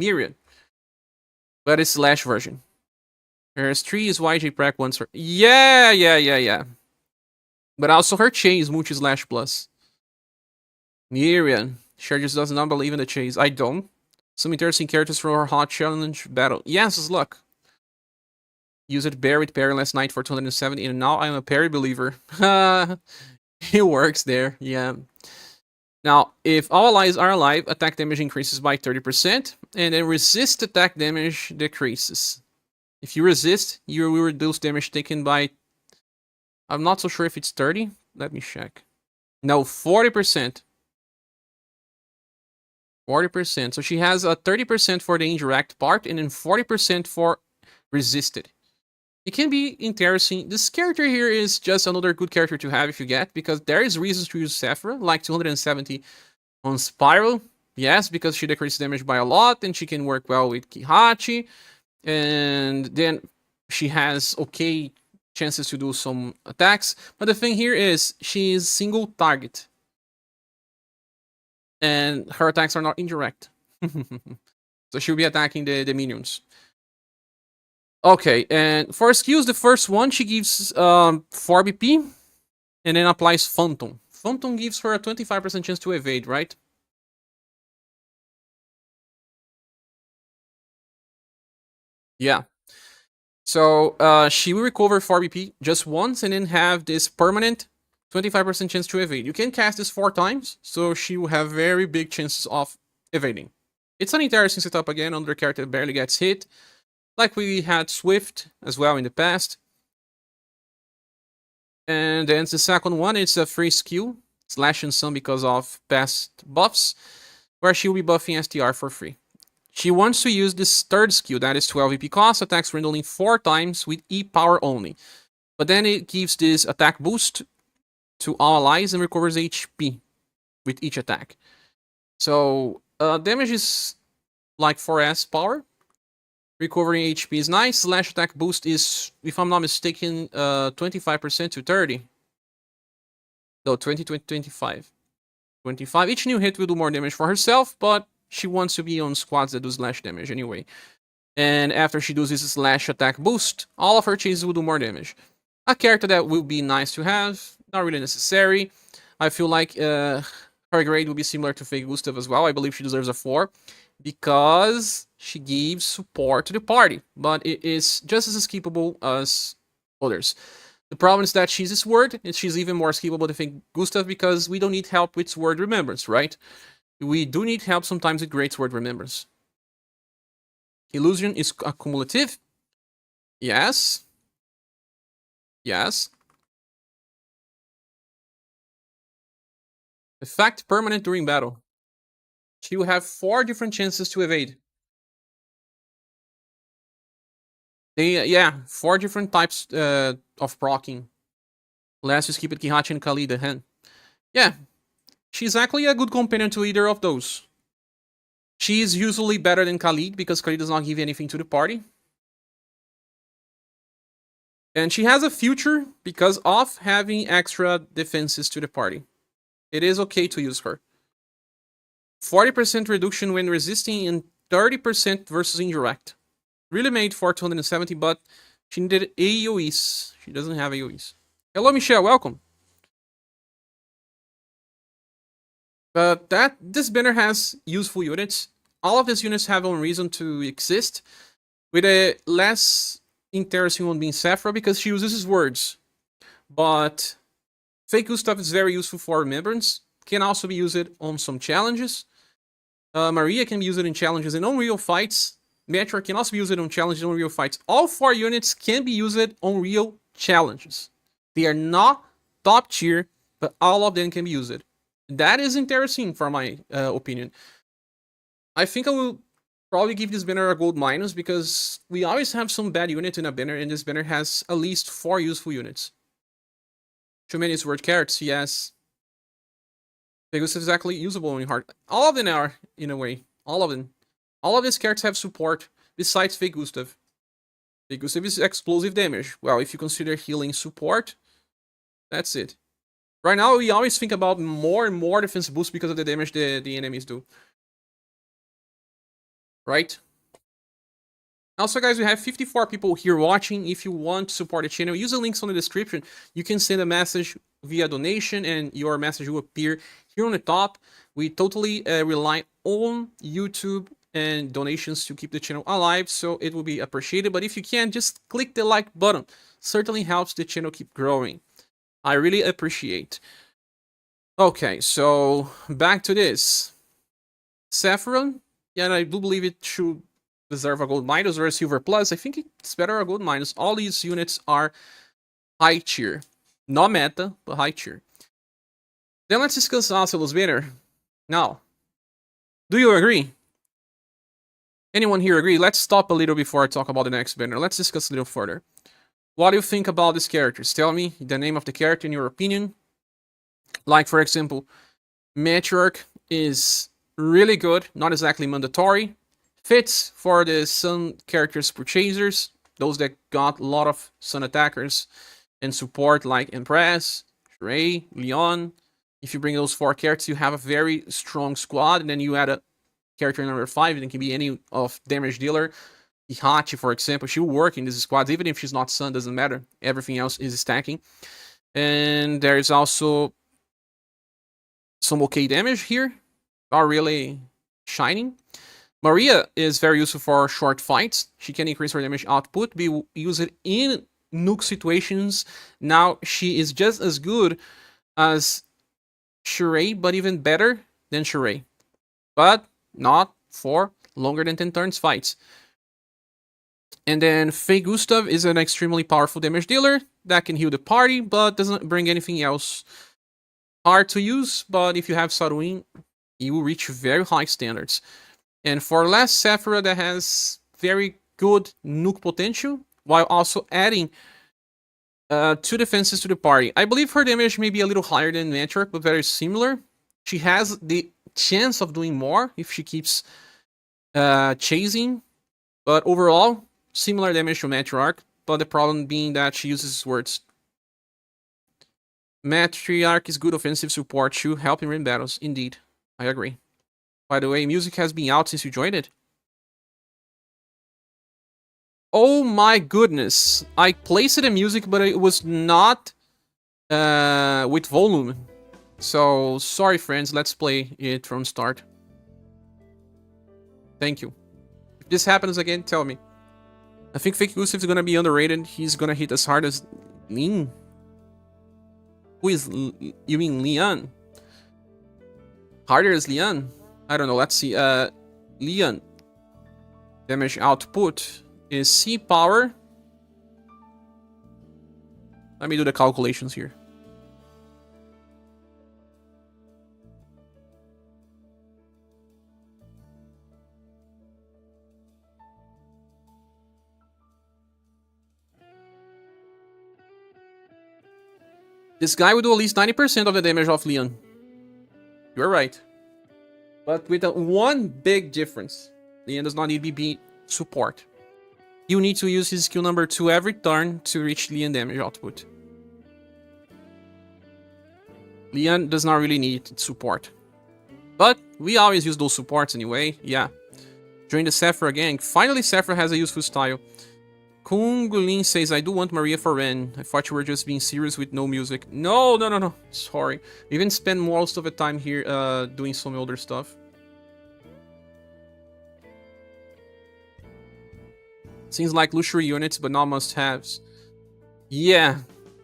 S1: But it's Slash version. There's 3 is why J-Prac wants her. Yeah. But also her chase, Multi Slash Plus. Miriam. Sure just does not believe in the chase. I don't. Some interesting characters from our hot challenge battle. Yes, it's luck. Used Bear with parry last night for 270, and now I'm a parry believer. It works there, yeah. Now, if all allies are alive, attack damage increases by 30%, and then resist attack damage decreases. If you resist, you will reduce damage taken by... I'm not so sure if it's 30. Let me check. No, 40%. 40%. So she has a 30% for the indirect part, and then 40% for resisted. It can be interesting. This character here is just another good character to have if you get, because there is reasons to use Sephra, like 270 on Spiral. Yes, because she decreases damage by a lot, and she can work well with Kihachi. And then she has okay chances to do some attacks. But the thing here is, she is single target. And her attacks are not indirect. So she'll be attacking the minions. Okay, and for skills, the first one, she gives 4 BP, and then applies Phantom. Phantom gives her a 25% chance to evade, right? Yeah. So she will recover 4 BP just once, and then have this permanent 25% chance to evade. You can cast this 4 times, so she will have very big chances of evading. It's an interesting setup again, under character that barely gets hit. Like we had Swift as well in the past. And then the second one, it's a free skill, Slash and Sun, because of past buffs, where she will be buffing STR for free. She wants to use this third skill, that is 12 EP cost, attacks randomly 4 times with E power only. But then it gives this attack boost to all allies and recovers HP with each attack. So damage is like 4S power. Recovering HP is nice. Slash attack boost is, if I'm not mistaken, 25% to 30. No, 20, 20, 25. 25. Each new hit will do more damage for herself, but she wants to be on squads that do slash damage anyway. And after she does this slash attack boost, all of her chases will do more damage. A character that will be nice to have, not really necessary. I feel like her Her grade will be similar to Fake Gustav as well. I believe she deserves a 4 because she gives support to the party, but it is just as skippable as others. The problem is that she's a sword, and she's even more skippable than Fake Gustav because we don't need help with sword remembrance, right? We do need help sometimes with great sword remembrance. Illusion is accumulative. Yes. Yes. Effect permanent during battle. She will have 4 different chances to evade. Yeah, 4 different types of proccing. Unless you skip it Kihachi and Kali the hand. Yeah, she's actually a good companion to either of those. She is usually better than Khalid because Khalid does not give anything to the party. And she has a future because of having extra defenses to the party. It is okay to use her. 40% reduction when resisting and 30% versus indirect. Really made for 270, but she needed AoEs. She doesn't have AoEs. Hello, Michelle. Welcome. But this banner has useful units. All of these units have one reason to exist, with a less interesting one being Sephra because she uses his words. But Fake Gustav is very useful for remembrance. Can also be used on some challenges. Maria can be used in challenges and on real fights. Matriarch can also be used on challenges and on real fights. All 4 units can be used on real challenges. They are not top tier, but all of them can be used. That is interesting for my opinion. I think I will probably give this banner a gold minus because we always have some bad units in a banner, and this banner has at least 4 useful units. Too many sword carrots, yes. Pegasus is exactly usable in hard. All of them are, in a way. All of them. All of these cards have support, besides Fake Gustav. Fake Gustav is explosive damage. Well, if you consider healing support, that's it. Right now, we always think about more and more defense boost because of the damage the enemies do. Right? Also, guys, we have 54 people here watching. If you want to support the channel, use the links on the description. You can send a message via donation, and your message will appear here on the top. We totally rely on YouTube and donations to keep the channel alive, so it will be appreciated. But if you can, just click the like button. Certainly helps the channel keep growing. I really appreciate. Okay, so back to this. Sephra, yeah, I do believe it should deserve a gold minus or a silver plus. I think it's better a gold minus. All these units are high tier. Not meta, but high tier. Then let's discuss Assellus banner. Now, do you agree? Anyone here agree? Let's stop a little before I talk about the next banner. Let's discuss a little further. What do you think about these characters? Tell me the name of the character in your opinion. Like, for example, Matriarch is really good, not exactly mandatory. Fits for the Sun characters purchasers, those that got a lot of Sun attackers and support like Empress, Shrey, Leon. If you bring those 4 characters, you have a very strong squad, and then you add a character number 5, and it can be any of damage dealer. Ihachi, for example, she'll work in these squads, even if she's not Sun, doesn't matter. Everything else is stacking. And there's also some okay damage here. Not really shining. Maria is very useful for short fights. She can increase her damage output, be used in nuke situations. Now she is just as good as Shrey, but even better than Shrey. But not for longer than 10 turns fights. And then Fake Gustav is an extremely powerful damage dealer that can heal the party, but doesn't bring anything else. Hard to use, but if you have Saruin, you will reach very high standards. And for last, Sephra that has very good nuke potential, while also adding 2 defenses to the party. I believe her damage may be a little higher than Matriarch, but very similar. She has the chance of doing more if she keeps chasing, but overall, similar damage to Matriarch, but the problem being that she uses words. Matriarch is good offensive support to help in rain battles. Indeed, I agree. By the way, music has been out since you joined it. Oh my goodness. I placed the music, but it was not with volume. So, sorry friends, let's play it from start. Thank you. If this happens again, tell me. I think Fake Gustav is gonna be underrated. He's gonna hit as hard as Lin. Who is you mean Leon? Harder as Leon? I don't know. Let's see. Leon damage output is C power. Let me do the calculations here. This guy will do at least 90% of the damage of Leon. You're right. But with one big difference. Leon does not need BB support. You need to use his skill number 2 every turn to reach Leon damage output. Leon does not really need support. But we always use those supports anyway, yeah. Join the Sephra gang. Finally, Sephra has a useful style. Kungulin says, I do want Maria for Ren. I thought you were just being serious with no music. No. Sorry. We even spend most of the time here doing some older stuff. Seems like luxury units, but not must-haves. Yeah,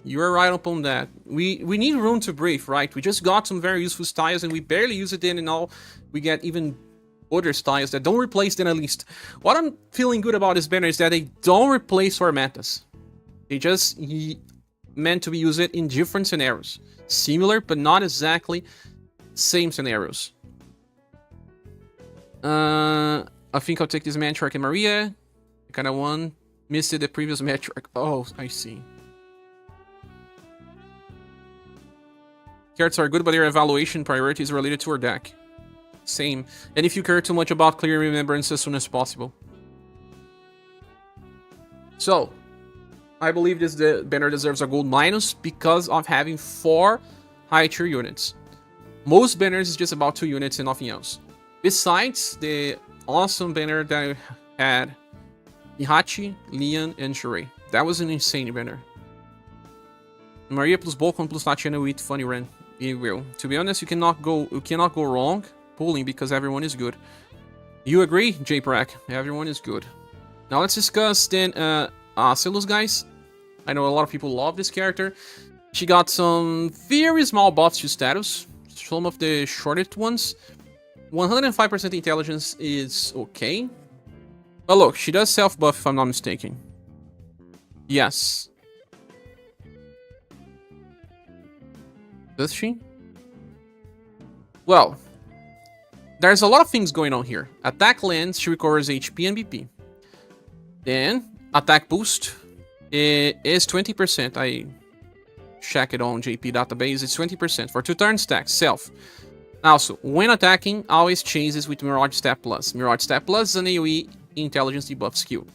S1: you're right upon that. We need room to breathe, right? We just got some very useful styles and we barely use it in, and now we get even other styles that don't replace them at least. What I'm feeling good about this banner is that they don't replace our metas. They just meant to be used in different scenarios. Similar, but not exactly same scenarios. I think I'll take this Matriarch and Maria. I kinda won. Missed the previous Matriarch. Oh, I see. Cards are good, but their evaluation priority is related to our deck. Same. And if you care too much about clearing remembrance as soon as possible. So, I believe this banner deserves a gold minus because of having 4 high tier units. Most banners is just about 2 units and nothing else. Besides the awesome banner that had Ihachi, Leon, and Shure. That was an insane banner. Maria plus Bolkon plus Tatiana with funny Ren. It will. To be honest, you cannot go wrong pulling because everyone is good. You agree, JPRAC? Everyone is good. Now let's discuss then Assellus, guys. I know a lot of people love this character. She got some very small buffs to status. Some of the shortest ones. 105% intelligence is okay. But look, she does self-buff if I'm not mistaken. Yes. Does she? Well, there's a lot of things going on here. Attack lands, she recovers HP and BP. Then, attack boost is 20%. I check it on JP database. It's 20% for 2 turn stacks, self. Also, when attacking, always chases with Mirage Step Plus. Mirage Step Plus is an AoE intelligence debuff skill.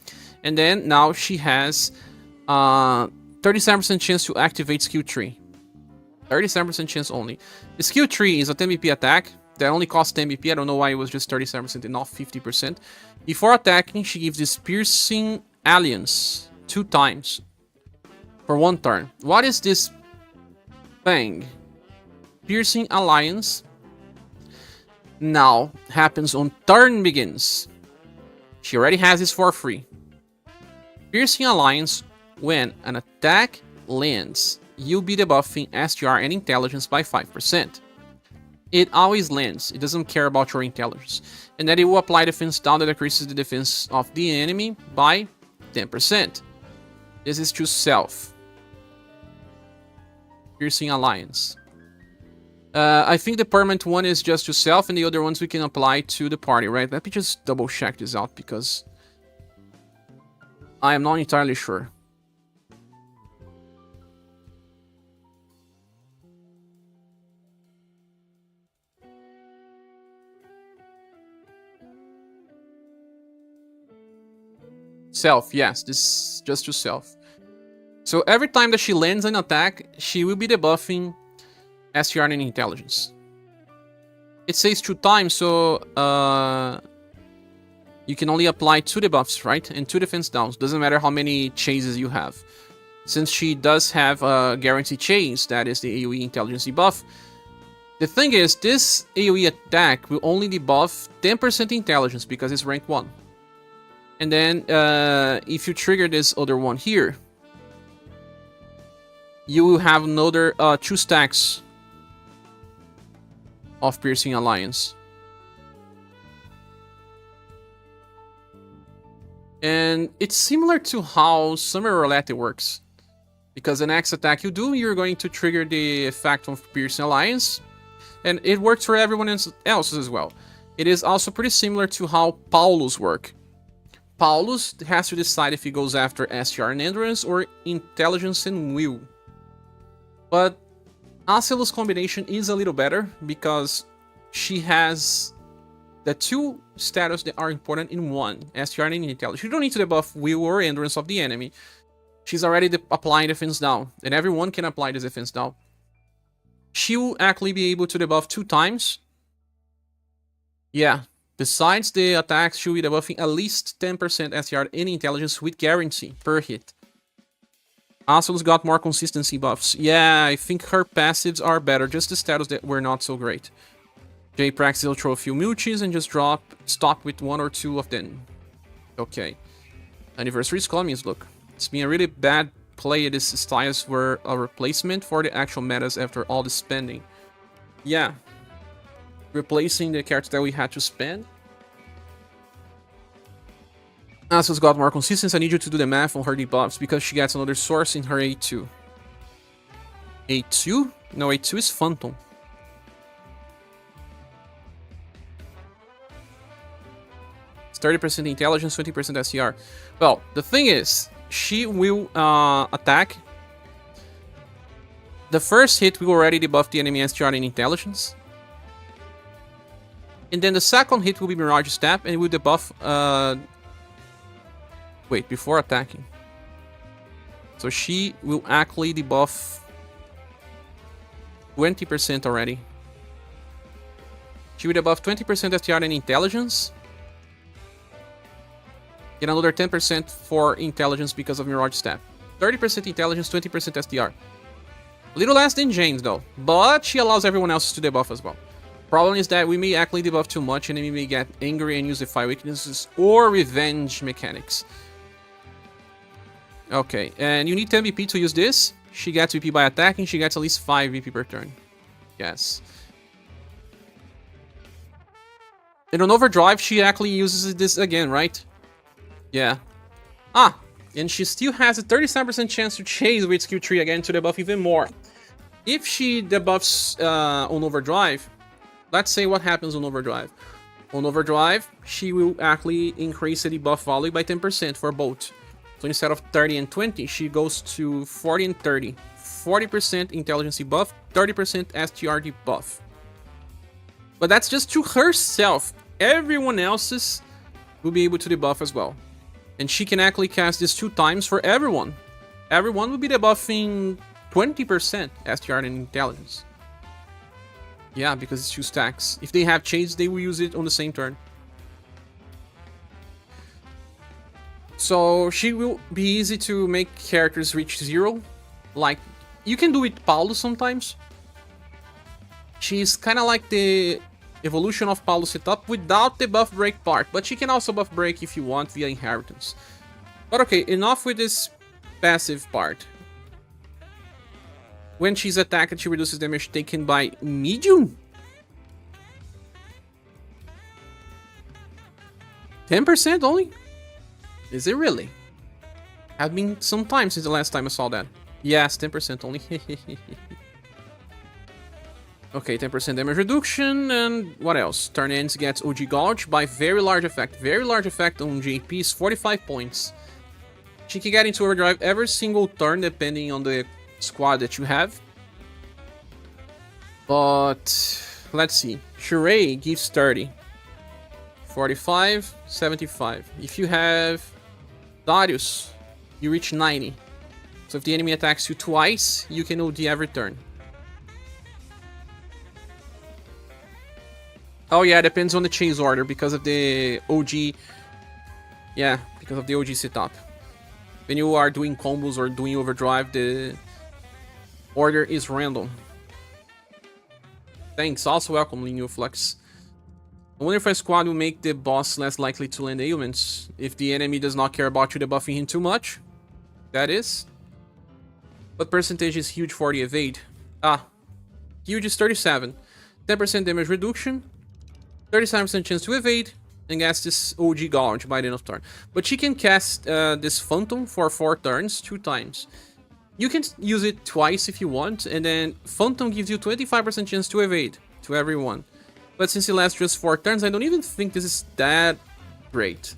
S1: And then, now she has 37% chance to activate skill 3. 37% chance only. The skill 3 is a 10 BP attack that only costs 10 BP. I don't know why it was just 37% and not 50%. Before attacking, she gives this Piercing Alliance 2 times for 1 turn. What is this thing? Piercing Alliance now happens on turn begins. She already has this for free. Piercing Alliance, when an attack lands, you'll be debuffing SGR and intelligence by 5%. It always lands, it doesn't care about your intelligence. And then it will apply defense down that decreases the defense of the enemy by 10%. This is to self. Piercing Alliance. I think the permanent one is just to self, and the other ones we can apply to the party, right? Let me just double check this out because I am not entirely sure. Self, yes, this is just to self. So every time that she lands an attack, she will be debuffing STR and intelligence. It says 2 times, so you can only apply 2 debuffs, right? And 2 defense downs. Doesn't matter how many chases you have. Since she does have a guaranteed chase, that is the AoE intelligence debuff, The thing is, this AoE attack will only debuff 10% intelligence because it's rank 1. And then, if you trigger this other one here, you will have another 2 stacks of Piercing Alliance. And it's similar to how Summer Roulette works. Because the next attack you do, you're going to trigger the effect of Piercing Alliance. And it works for everyone else as well. It is also pretty similar to how Paulus work. Paulus has to decide if he goes after SGR and Endurance or Intelligence and Will. But Assellus combination is a little better because she has the 2 status that are important in one, SGR and Intelligence. You don't need to debuff Will or Endurance of the enemy. She's already applying defense down, and everyone can apply this defense down. She will actually be able to debuff 2 times. Yeah, besides the attacks, she'll be debuffing at least 10% SCR and Intelligence with guarantee per hit. Assellus got more consistency buffs. Yeah, I think her passives are better, just the status that were not so great. J-Prax will throw a few multis and just stop with 1 or 2 of them. Okay. Anniversary's coming, look. It's been a really bad play. These styles were a replacement for the actual metas after all the spending. Yeah. Replacing the characters that we had to spend. Assellus got more consistency. I need you to do the math on her debuffs because she gets another source in her A2. A2? No, A2 is Phantom. It's 30% intelligence, 20% SCR. Well, the thing is, she will attack. The first hit will already debuff the enemy SGR and Intelligence. And then the second hit will be Mirage Step and it will debuff... Wait, before attacking. So she will actually debuff 20% already. She will debuff 20% SGR and Intelligence. Get another 10% for Intelligence because of Mirage Step. 30% Intelligence, 20% SDR. A little less than James though, but she allows everyone else to debuff as well. Problem is that we may actually debuff too much and we may get angry and use the fire weaknesses or revenge mechanics. Okay, and you need 10 VP to use this. She gets VP by attacking, she gets at least 5 VP per turn. Yes. And on Overdrive, she actually uses this again, right? Yeah. Ah, and she still has a 37% chance to chase with skill 3 again to debuff even more. If she debuffs on Overdrive, let's say what happens on Overdrive. On Overdrive, she will actually increase the debuff value by 10% for both. So instead of 30 and 20, she goes to 40 and 30. 40% intelligence buff, 30% STR buff. But that's just to herself. Everyone else's will be able to debuff as well. And she can actually cast this 2 times for everyone. Everyone will be debuffing 20% STR and intelligence. Yeah, because it's 2 stacks. If they have chase, they will use it on the same turn. So she will be easy to make characters reach 0. Like, you can do it Paulus sometimes. She's kind of like the evolution of Paulus setup without the buff break part. But she can also buff break if you want via inheritance. But okay, enough with this passive part. When she's attacked, she reduces damage taken by medium. 10% only? Is it really? Have been some time since the last time I saw that. Yes, 10% only. Okay, 10% damage reduction, and what else? Turn ends gets OG Gouge by very large effect. Very large effect on JP is 45 points. She can get into overdrive every single turn depending on the squad that you have. But let's see. Sheree gives 30. 45, 75. If you have Darius, you reach 90. So if the enemy attacks you twice, you can OD every turn. Oh yeah, depends on the chase order because of the OG. Yeah, because of the OG setup. When you are doing combos or doing overdrive, the order is random. Thanks, also welcome, Lineal Flux. I wonder if a squad will make the boss less likely to land ailments if the enemy does not care about you debuffing him too much. That is. What percentage is huge for the evade? Ah, huge is 37. 10% damage reduction, 37% chance to evade, and gets this OG Gouge by the end of turn. But she can cast this Phantom for 4 turns, 2 times. You can use it twice if you want, and then Phantom gives you 25% chance to evade to everyone. But since it lasts just 4 turns, I don't even think this is that great.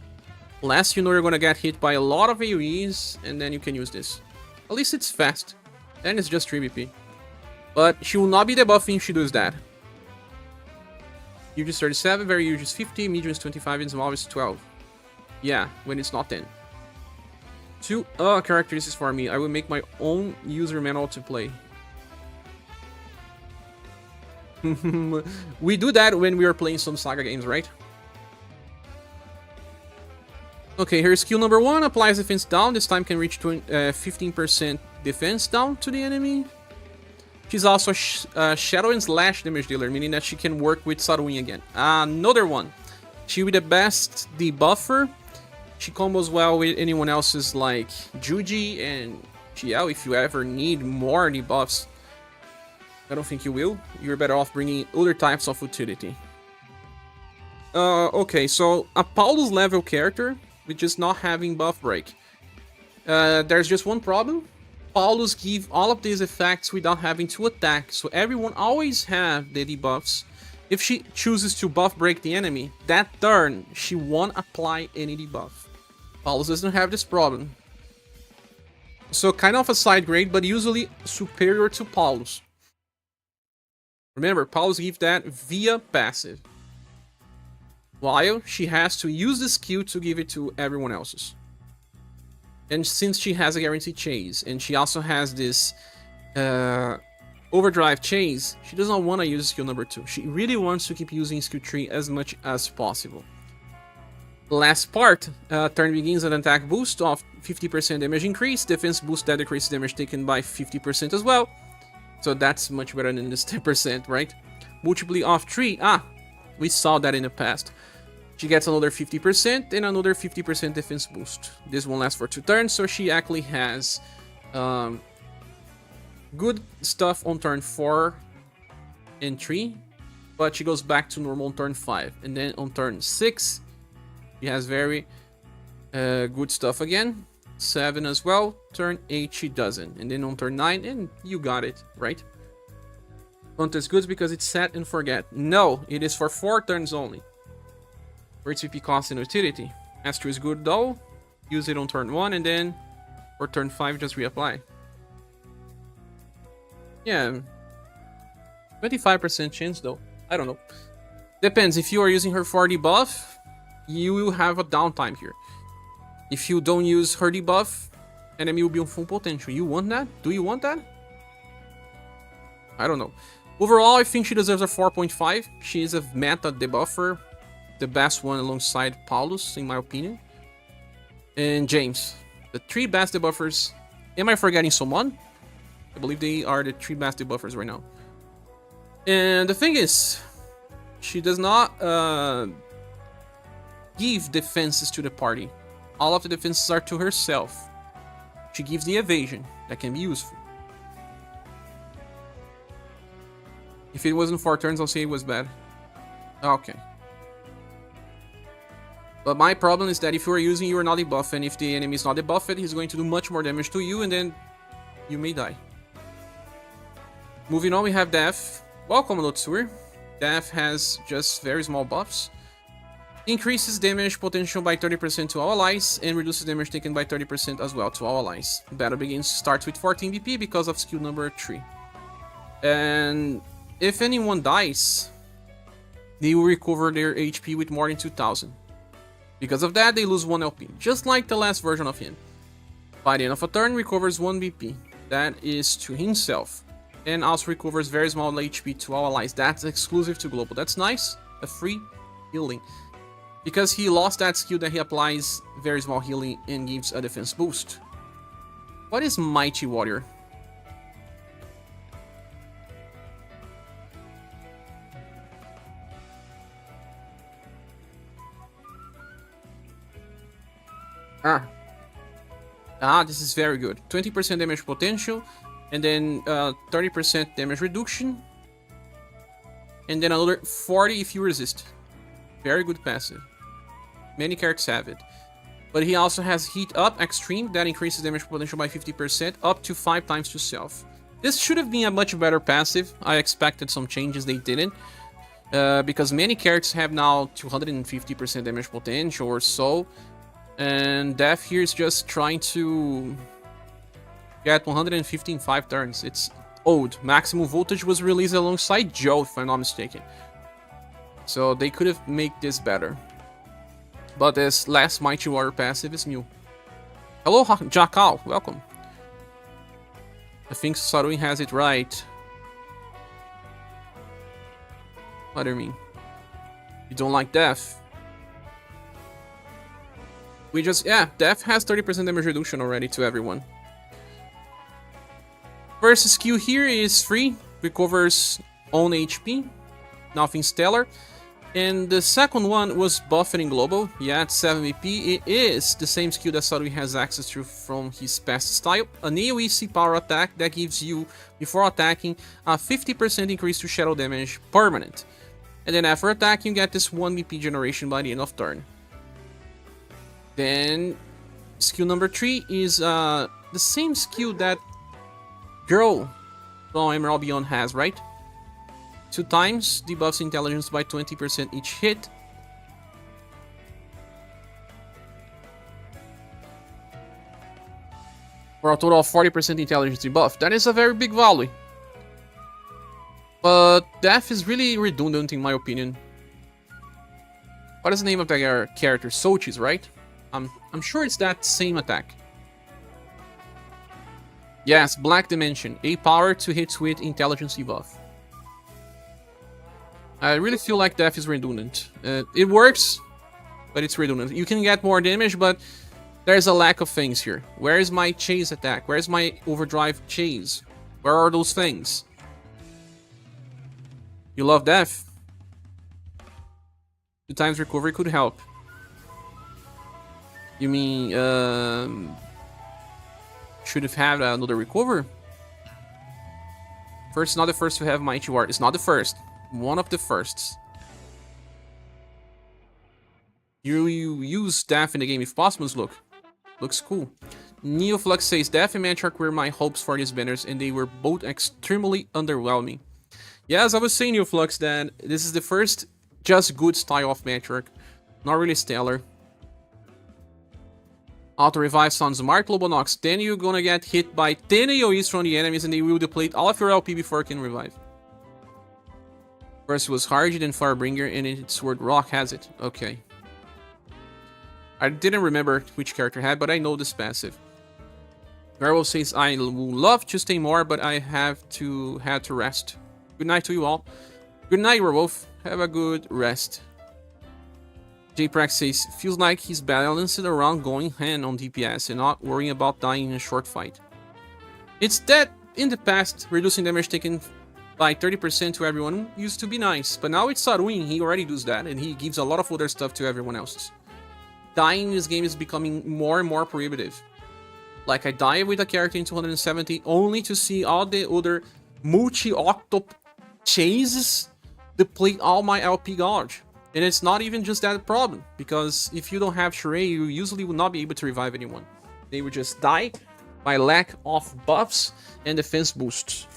S1: Last you know you're gonna get hit by a lot of AoEs, and then you can use this. At least it's fast, and it's just 3 BP. But she will not be debuffing if she does that. Huge is 37, very huge is 50, medium is 25, and small is 12. Yeah, when it's not 10. 2 characteristics for me. I will make my own user manual to play. We do that when we are playing some SaGa games, right? Okay, here's skill number 1. Applies defense down. This time can reach 15% defense down to the enemy. She's also Shadow and Slash damage dealer, meaning that she can work with Saruin again. Another one. She will be the best debuffer. She combos well with anyone else's like Juji and GL if you ever need more debuffs. I don't think you will. You're better off bringing other types of utility. Okay, so a Paulus level character with just not having buff break. There's just one problem. Paulus give all of these effects without having to attack, so everyone always have the debuffs. If she chooses to buff break the enemy, that turn she won't apply any debuff. Paulus doesn't have this problem. So kind of a side grade, but usually superior to Paulus. Remember, Paulus gives that via passive, while she has to use the skill to give it to everyone else's. And since she has a guaranteed chase, and she also has this overdrive chase, she does not want to use skill number 2. She really wants to keep using skill 3 as much as possible. Last part, turn begins an attack boost of 50% damage increase, defense boost that decreases damage taken by 50% as well. So that's much better than this 10%, right? Multiply of 3, we saw that in the past. She gets another 50% and another 50% defense boost. This one lasts for 2 turns, so she actually has good stuff on turn 4 and 3, but she goes back to normal on turn 5. And then on turn 6, she has very good stuff again. 7 as well. Turn 8 she doesn't. And then on turn 9, and you got it, right? Contest goods because it's set and forget. No, it is for 4 turns only. For its VP cost and utility. S2 is good though. Use it on turn 1 and then for turn 5 just reapply. Yeah. 25% chance though. I don't know. Depends. If you are using her for debuff, you will have a downtime here. If you don't use her debuff, enemy will be on full potential. You want that? Do you want that? I don't know. Overall, I think she deserves a 4.5. She is a meta debuffer. The best one alongside Paulus, in my opinion. And James. The 3 best debuffers. Am I forgetting someone? I believe they are the 3 best debuffers right now. And the thing is, she does not give defenses to the party. All of the defenses are to herself. She gives the evasion that can be useful. If it wasn't 4 turns, I'll say it was bad. Okay. But my problem is that if you are using, you are not debuffed, and if the enemy is not debuffed, he's going to do much more damage to you, and then you may die. Moving on, we have Death. Welcome, Lotsur. Death has just very small buffs. Increases damage potential by 30% to all allies, and reduces damage taken by 30% as well to all allies. Battle begins starts with 14 BP because of skill number 3. And if anyone dies, they will recover their HP with more than 2000. Because of that, they lose 1 LP, just like the last version of him. By the end of a turn, recovers 1 BP. That is to himself. And also recovers very small HP to all allies. That's exclusive to global. That's nice. A free healing. Because he lost that skill that he applies very small healing and gives a defense boost. What is Mighty Warrior? This is very good. 20% damage potential, and then 30% damage reduction, and then another 40 if you resist. Very good passive. Many characters have it. But he also has Heat Up Extreme, that increases damage potential by 50%, up to 5 times to self. This should have been a much better passive. I expected some changes, they didn't. Because many characters have now 250% damage potential or so. And Death here is just trying to get 150 in 5 turns. It's old. Maximum Voltage was released alongside Joe, if I'm not mistaken. So they could have made this better. But this last Mighty Warrior passive is new. Hello, Jackal. Welcome. I think Saruin has it right. What do you mean? You don't like Death? Death has 30% damage reduction already to everyone. First skill here is free, recovers own HP, nothing stellar. And the second one was buffeting global. Yeah, it's 7 VP. It is the same skill that Saruin has access to from his past style. An AoE power attack that gives you, before attacking, a 50% increase to shadow damage permanent. And then after attacking, you get this 1 VP generation by the end of turn. Then skill number 3 is the same skill that Girl from Emerald Beyond has, right? 2 times debuffs intelligence by 20% each hit. For a total of 40% intelligence debuff. That is a very big value. But Death is really redundant in my opinion. What is the name of that character? Sochis, right? I'm sure it's that same attack. Yes, Black Dimension. A power to hit with intelligence debuff. I really feel like Death is redundant. It works, but it's redundant. You can get more damage, but there's a lack of things here. Where is my chase attack? Where's my overdrive chase? Where are those things? You love Death? 2 times recovery could help. You mean, should have had another recover? First, not the first to have Mighty Ward. It's not the first. One of the firsts. You use Death in the game if possible. Looks cool. Neoflux says, Death and Matriarch were my hopes for these banners, and they were both extremely underwhelming. Yes, I was saying, Neoflux, that this is the first just good style of Matriarch. Not really stellar. Auto revive sounds smart, Global Nox. Then you're gonna get hit by 10 AoEs from the enemies and they will deplete all of your LP before you can revive. First it was Hardy, then Firebringer, and its Sword Rock has it. Okay. I didn't remember which character had, but I know this passive. Werewolf says, I would love to stay more, but I had to rest. Good night to you all. Good night, Werewolf. Have a good rest. J-Prax says, feels like he's balanced around going hand on DPS and not worrying about dying in a short fight. It's that in the past, reducing damage taken by 30% to everyone used to be nice, but now it's Saruin, he already does that, and he gives a lot of other stuff to everyone else. Dying in this game is becoming more and more prohibitive. Like, I die with a character in 270 only to see all the other multi-octop chases deplete all my LP gauge. And it's not even just that problem, because if you don't have Shrey, you usually will not be able to revive anyone. They would just die by lack of buffs and defense boosts.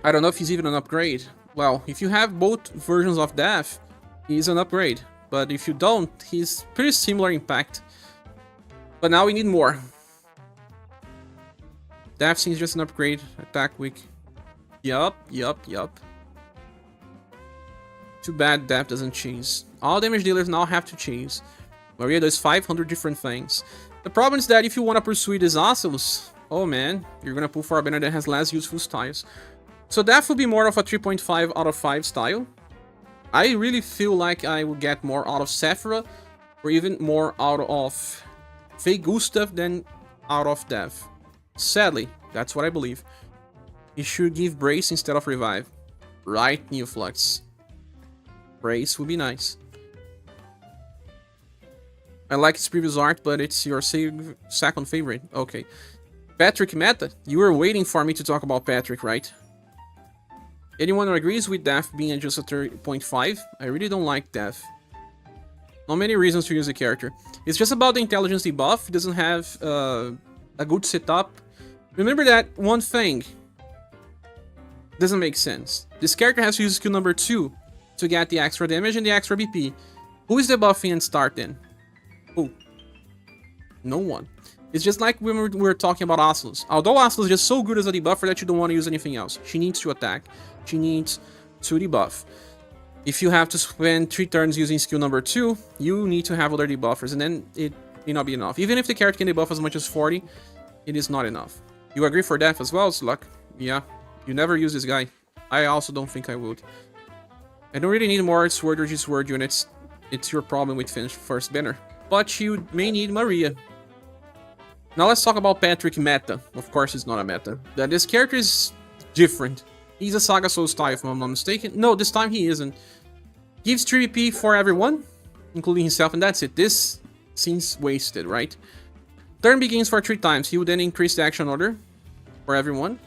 S1: I don't know if he's even an upgrade. Well, if you have both versions of Death, he's an upgrade. But if you don't, he's pretty similar impact. But now we need more. Death seems just an upgrade. Attack weak. Yup. Too bad Death doesn't chase. All damage dealers now have to chase. Maria does 500 different things. The problem is that if you want to pursue this Ocelus, oh man, you're gonna pull for a banner that has less useful styles. So Death will be more of a 3.5 out of 5 style. I really feel like I will get more out of Sephra, or even more out of fake Gustav than out of Death. Sadly, that's what I believe. He should give Brace instead of Revive. Right, Neoflux. Brace would be nice. I like his previous art, but it's your second favorite. Okay. Patrick meta? You were waiting for me to talk about Patrick, right? Anyone who agrees with Death being just a 3.5? I really don't like Death. Not many reasons to use the character. It's just about the intelligence debuff. It doesn't have a good setup. Remember that one thing. Doesn't make sense. This character has to use skill number 2 to get the extra damage and the extra BP. Who is debuffing and start then? Who? No one. It's just like when we were talking about Assellus. Although Assellus is just so good as a debuffer that you don't want to use anything else. She needs to attack. She needs to debuff. If you have to spend 3 turns using skill number 2, you need to have other debuffers, and then it may not be enough. Even if the character can debuff as much as 40, it is not enough. You agree for Death as well, Slug? Yeah. You never use this guy. I also don't think I would. I don't really need more Sword or G-Sword units. It's your problem with first banner. But you may need Maria. Now let's talk about Patrick meta. Of course it's not a meta. This character is different. He's a SaGa Soul style if I'm not mistaken. No, this time he isn't. Gives 3 BP for everyone, including himself, and that's it. This seems wasted, right? Turn begins for 3 times. He will then increase the action order for everyone.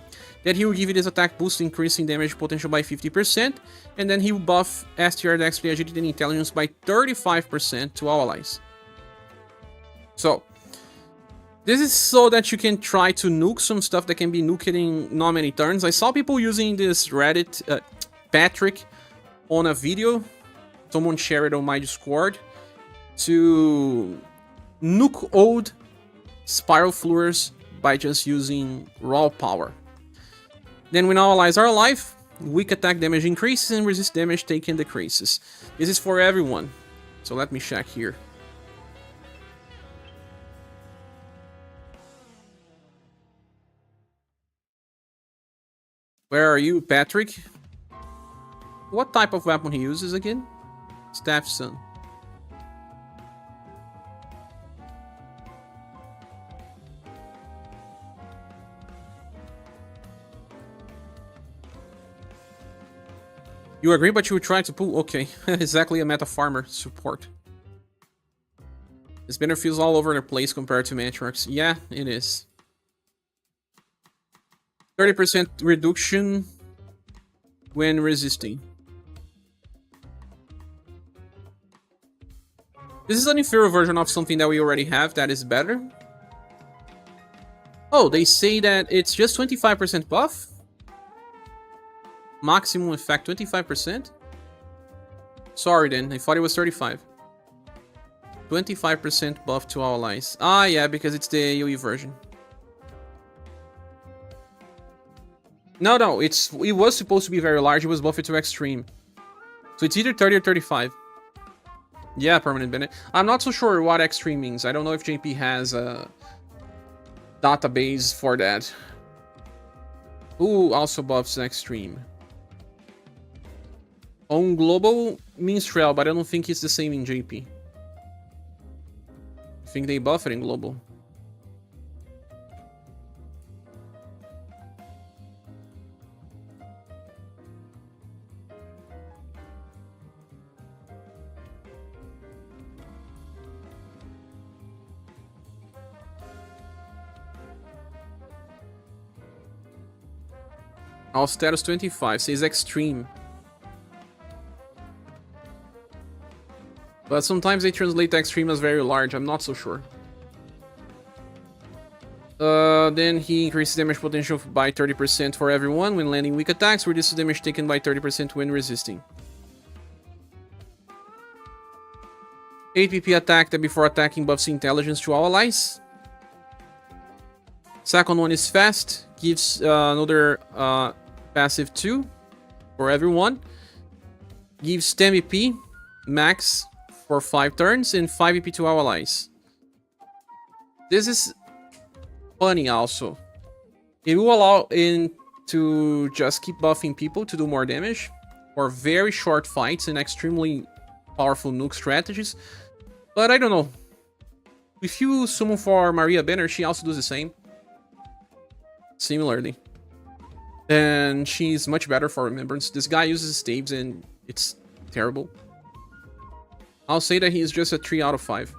S1: Then he will give it his attack boost, increasing damage potential by 50%. And then he will buff STR, Dexterity, Agility, and Intelligence by 35% to all allies. So, this is so that you can try to nuke some stuff that can be nuked in not many turns. I saw people using this Reddit, Patrick, on a video. Someone shared it on my Discord. To nuke old Spiral Floors by just using raw power. Then when all allies are alive, weak attack damage increases and resist damage taken decreases. This is for everyone. So let me check here. Where are you, Patrick? What type of weapon he uses again? Staff Sun. You agree, but you would try to pull... Okay, exactly a meta farmer support. This banner feels all over the place compared to Matriarchs. Yeah, it is. 30% reduction when resisting. This is an inferior version of something that we already have that is better. Oh, they say that it's just 25% buff? Maximum effect 25%? Sorry then, I thought it was 35. 25% buff to all allies. Ah yeah, because it's the AoE version. No, it was supposed to be very large, it was buffed to extreme. So it's either 30 or 35. Yeah, permanent bennett. I'm not so sure what extreme means. I don't know if JP has a database for that. Who also buffs extreme? On global Minstrel, but I don't think it's the same in JP. I think they buff it in global. All status 25 says extreme. But sometimes they translate extreme as very large, I'm not so sure. Then he increases damage potential by 30% for everyone when landing weak attacks, reduces damage taken by 30% when resisting. 8 PP attack that before attacking buffs intelligence to all allies. Second one is fast, gives another passive 2 for everyone. Gives 10 BP max for 5 turns and 5 BP to our allies. This is funny also. It will allow in to just keep buffing people to do more damage for very short fights and extremely powerful nuke strategies. But I don't know. If you summon for Maria banner, she also does the same. Similarly. And she's much better for remembrance. This guy uses staves and it's terrible. I'll say that he's just a 3 out of 5.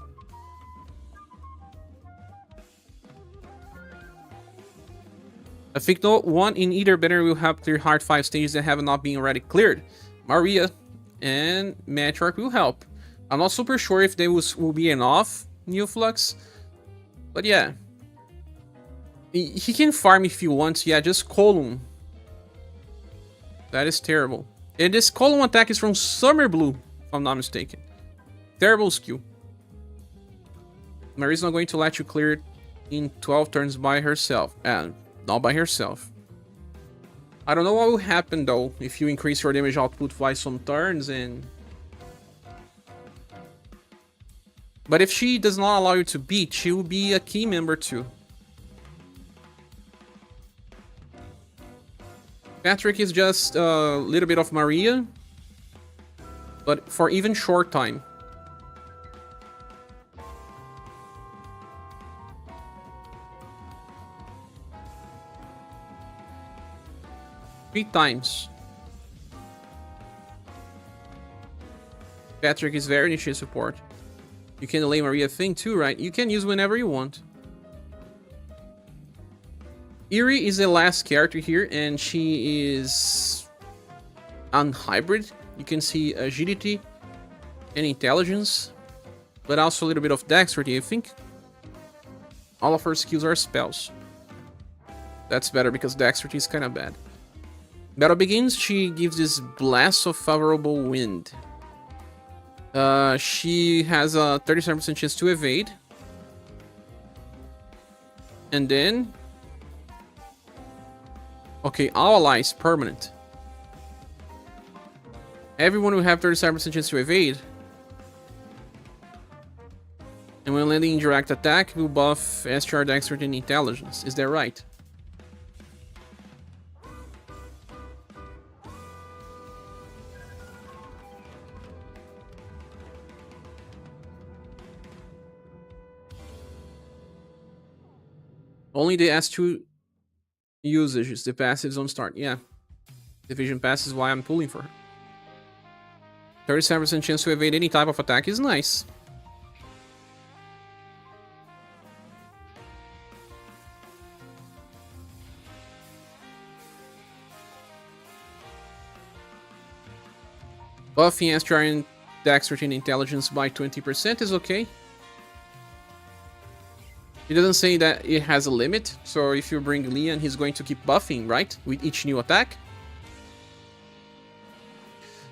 S1: I think no one in either banner will help clear hard 5 stages that have not been already cleared. Maria and Matriarch will help. I'm not super sure if they will be enough new flux, but yeah. He can farm if he wants, yeah, just column. That is terrible. And this column attack is from Summer Blue, if I'm not mistaken. Terrible skill. Maria's not going to let you clear it in 12 turns by herself. And not by herself. I don't know what will happen though if you increase your damage output by some turns and... But if she does not allow you to beat, she will be a key member too. Patrick is just a little bit of Maria, but for even short time. Three times. Patrick is very niche support. You can delay Maria thing too, right? You can use whenever you want. Erie is the last character here, and she is on hybrid. You can see agility and intelligence, but also a little bit of dexterity, I think. All of her skills are spells. That's better because dexterity is kind of bad. Battle begins, she gives this blast of favorable wind. She has a 37% chance to evade. And then... Okay, all allies, permanent. Everyone will have 37% chance to evade. And when landing in direct attack, will buff SGR, Dexterity, and Intelligence. Is that right? Only the S2 usages, the passives on start. Yeah. Division pass is why I'm pulling for her. 37% chance to evade any type of attack is nice. Buffing SGR and Dexterity and Intelligence by 20% is okay. It doesn't say that it has a limit, so if you bring Leon, he's going to keep buffing, right? With each new attack.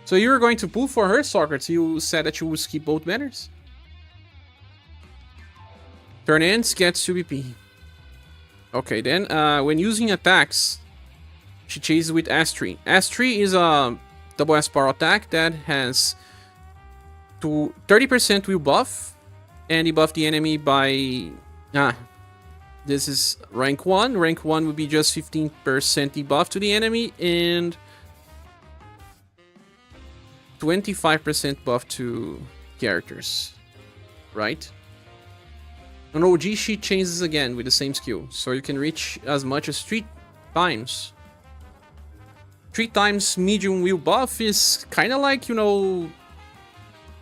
S1: So you're going to pull for her, Socrates. You said that you would skip both banners. Turn ends, gets 2 BP. Okay, then when using attacks, she chases with S3. S3 is a double S power attack that has 30% will buff, and you buff the enemy by... this is rank 1. Rank 1 would be just 15% debuff to the enemy and 25% buff to characters, right? On OG, she changes again with the same skill, so you can reach as much as 3 times. 3 times medium will buff is kind of like, you know,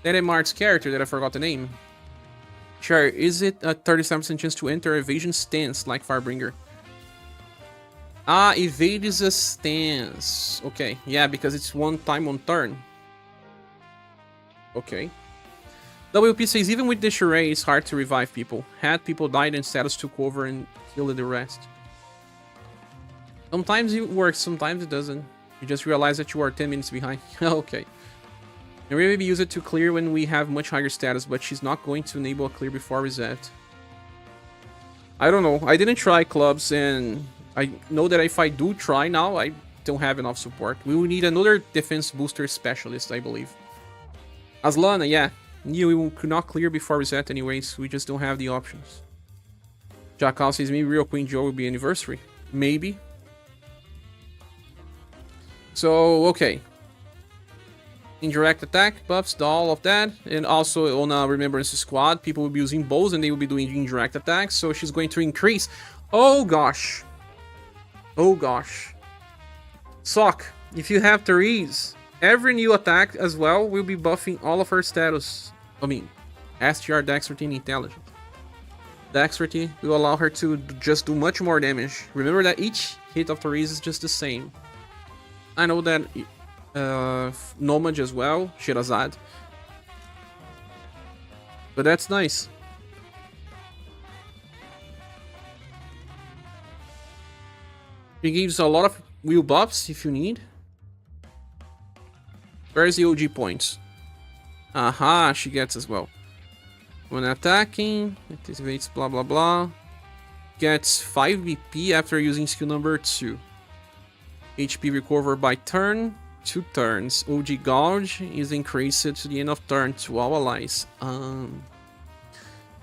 S1: that Mart's character that I forgot the name. Sure, is it a 37% chance to enter evasion stance like Firebringer? Evade is a stance. Okay, yeah, because it's 1 time on turn. Okay. WP says, even with this array, it's hard to revive people. Had people died and status took over and killed the rest. Sometimes it works, sometimes it doesn't. You just realize that you are 10 minutes behind. Okay. And we maybe use it to clear when we have much higher status, but she's not going to enable a clear before reset. I don't know. I didn't try clubs, and I know that if I do try now, I don't have enough support. We will need another defense booster specialist, I believe. Aslana, yeah. We could not clear before reset anyways. We just don't have the options. Jackal says maybe Real Queen Joe will be anniversary. Maybe. So, okay. Indirect attack, buffs, all of that. And also on a Remembrance squad, people will be using bows and they will be doing indirect attacks. So she's going to increase. Oh gosh. Oh gosh. Sock, if you have Therese, every new attack as well will be buffing all of her status. I mean, SGR, Dexterity, and Intelligence. Dexterity will allow her to just do much more damage. Remember that each hit of Therese is just the same. I know that Nomad as well, Sherazade. But that's nice. It gives a lot of wheel buffs if you need. Where's the OG points? Aha, she gets as well. When attacking, activates blah blah blah. Gets 5 BP after using skill number 2. HP recover by turn, 2 turns. OG Gouge is increased to the end of turn to all allies. Oh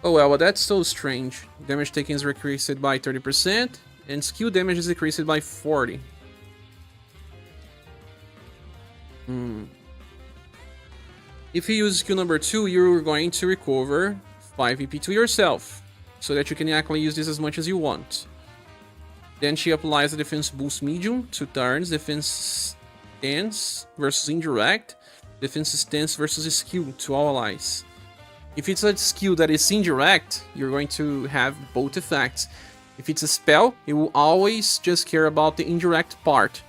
S1: well, that's so strange. Damage taken is increased by 30%, and skill damage is decreased by 40. If you use skill number 2, you're going to recover 5 EP to yourself, so that you can actually use this as much as you want. Then she applies a defense boost medium, 2 turns, defense stance versus indirect, defense stance versus skill to all allies. If it's a skill that is indirect, you're going to have both effects. If it's a spell, it will always just care about the indirect part.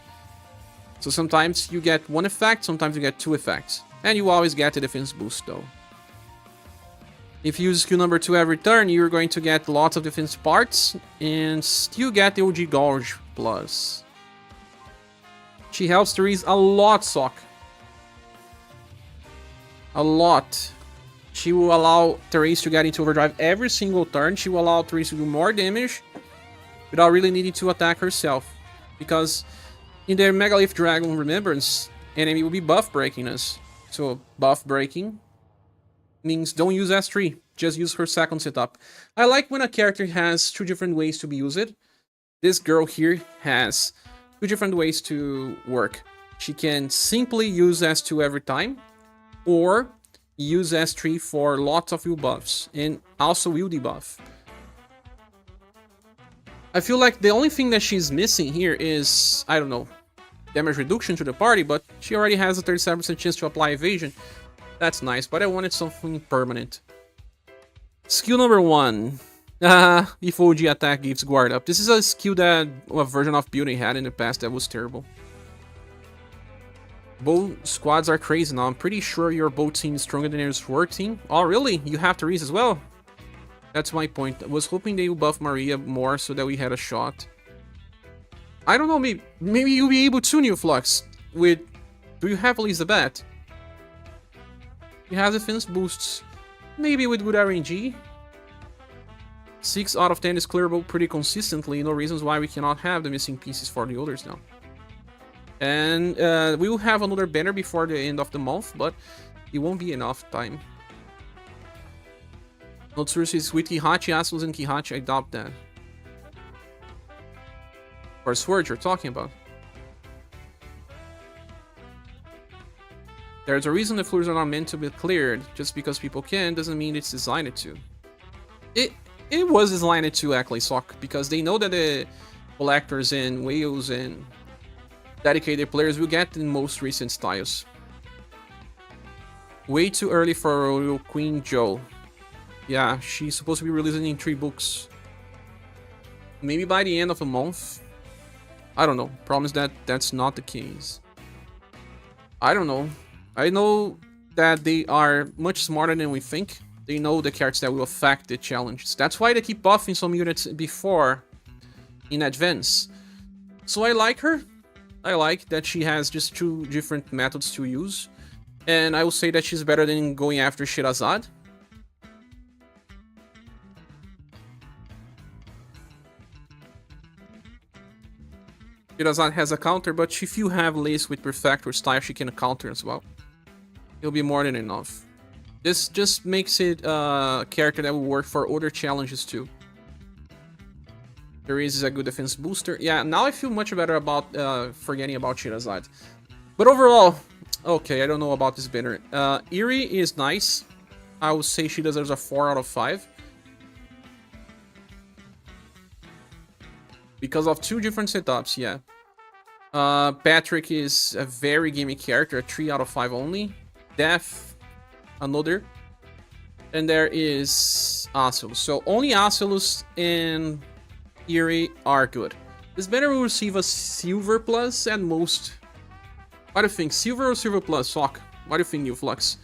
S1: So sometimes you get 1 effect, sometimes you get 2 effects. And you always get a defense boost though. If you use skill number 2 every turn, you're going to get lots of defense parts and still get the OG Gouge plus. She helps Therese a lot, Sock. A lot. She will allow Therese to get into overdrive every single turn. She will allow Therese to do more damage without really needing to attack herself. Because in the Megalith Dragon Remembrance, enemy will be buff breaking us. So buff breaking means don't use S3, just use her second setup. I like when a character has 2 different ways to be used. This girl here has 2 different ways to work. She can simply use S2 every time, or use S3 for lots of wheel buffs, and also wheel debuff. I feel like the only thing that she's missing here is, I don't know, damage reduction to the party, but she already has a 37% chance to apply evasion. That's nice, but I wanted something permanent. Skill number 1. If OG attack gives guard up. This is a skill that a version of Beauty had in the past that was terrible. Bow squads are crazy now. I'm pretty sure your bow team is stronger than your sword team. Oh really? You have Therese as well? That's my point. I was hoping they would buff Maria more so that we had a shot. I don't know, maybe you'll be able to, New Flux. Do you have Elizabeth? You have defense boosts. Maybe with good RNG. 6 out of 10 is clearable pretty consistently. No reasons why we cannot have the missing pieces for the others now. And we will have another banner before the end of the month, but it won't be enough time. Not sources with Kihachi, Assellus, and Kihachi. I doubt that. Or Sword you're talking about. There's a reason the floors are not meant to be cleared. Just because people can doesn't mean it's designed to. It was designed to actually suck, because they know that the collectors and whales and dedicated players will get the most recent styles. Way too early for Royal Queen Joe. Yeah, she's supposed to be releasing in 3 books. Maybe by the end of the month. I don't know. Problem is that that's not the case. I don't know. I know that they are much smarter than we think. They know the cards that will affect the challenges. That's why they keep buffing some units before in advance. So I like her. I like that she has just 2 different methods to use. And I will say that she's better than going after Sherazade. Sherazade has a counter, but if you have Lace with Perfector style, she can counter as well. It'll be more than enough. This just makes it a character that will work for other challenges too. Therese is a good defense booster. Yeah, now I feel much better about forgetting about Sherazade. But overall, okay, I don't know about this banner. Erie is nice. I would say she deserves a 4 out of 5. Because of 2 different setups, yeah. Patrick is a very gamey character, a 3 out of 5 only. Death, another. And there is Assellus. So only Assellus and Erie are good. This banner will receive a silver plus at most. What do you think? Silver or silver plus? Sock. What do you think, New Flux?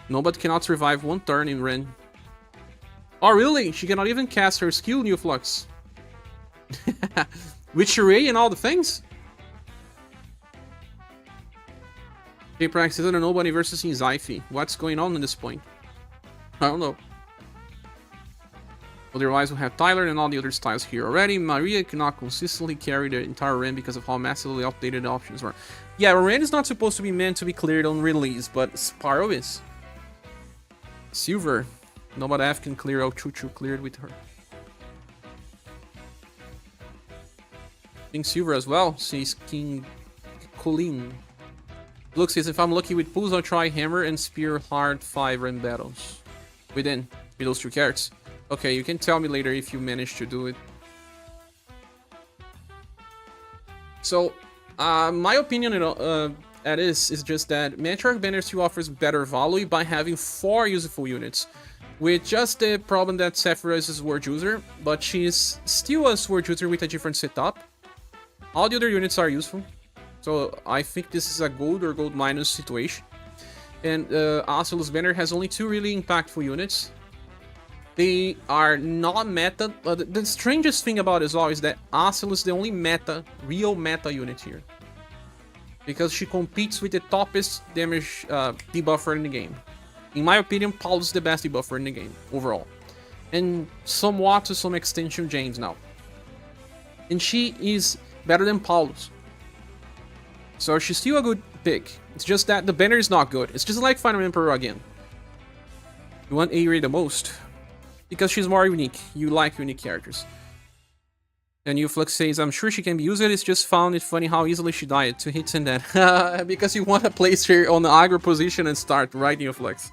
S1: Nobody cannot survive one turn in Ren. Oh, really? She cannot even cast her skill, New Flux. With Erie and all the things? Hey, practice, I don't know about UniverSe in Zyphy. What's going on at this point? I don't know. Otherwise, we have Tyler and all the other styles here already. Maria cannot consistently carry the entire Ren because of how massively outdated the options are. Yeah, Ren is not supposed to be meant to be cleared on release, but Spyro is. Silver. Nobody F can clear out Choo-Choo cleared with her. King Silver as well, says King Colleen. Look, says if I'm lucky with pulls, I'll try Hammer and Spear hard 5 Ren battles. With those 2 cards. Okay, you can tell me later if you manage to do it. So, my opinion at this is just that Matriarch banner still offers better value by having 4 useful units. With just the problem that Sephra is a sword user, but she's still a sword user with a different setup. All the other units are useful. So I think this is a gold or gold minus situation. And Ocelus banner has only 2 really impactful units. They are not meta. The strangest thing about this all is that Assellus is the only real meta unit here. Because she competes with the toppest damage debuffer in the game. In my opinion, Paulus is the best debuffer in the game, overall. And somewhat to some extension James now. And she is better than Paulus. So she's still a good pick. It's just that the banner is not good. It's just like Final Emperor again. You want Erie the most. Because she's more unique. You like unique characters. And Uflux says, I'm sure she can be used. It's just found it funny how easily she died. 2 hits and that. Because you want to place her on the aggro position and start, right, Uflux?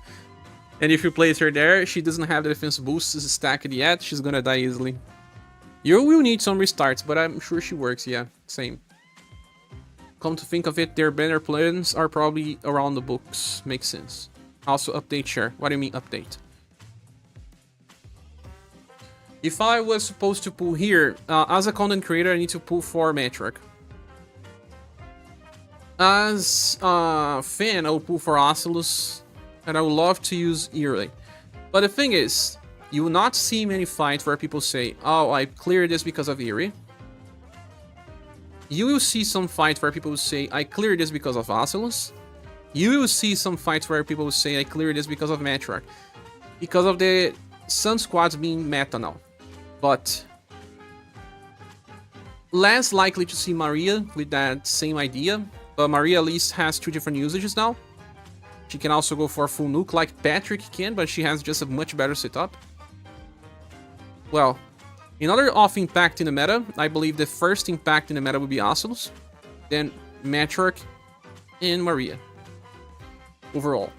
S1: And if you place her there, she doesn't have the defense boosts stacked yet. She's gonna die easily. You will need some restarts, but I'm sure she works, yeah. Same. Come to think of it, their banner plans are probably around the books. Makes sense. Also, update share. What do you mean, update? If I was supposed to pull here, as a content creator, I need to pull for Matriarch. As a fan, I will pull for Ocelus, and I would love to use Erie. But the thing is, you will not see many fights where people say, oh, I cleared this because of Erie. You will see some fights where people will say, I cleared this because of Ocelus. You will see some fights where people will say, I cleared this because of Matriarch. Because of the Sun Squads being meta now. But less likely to see Maria with that same idea. But Maria at least has 2 different usages now. She can also go for a full nuke like Patrick can, but she has just a much better setup. Well, another off impact in the meta, I believe the first impact in the meta would be Assellus, then Matriarch, and Maria. Overall.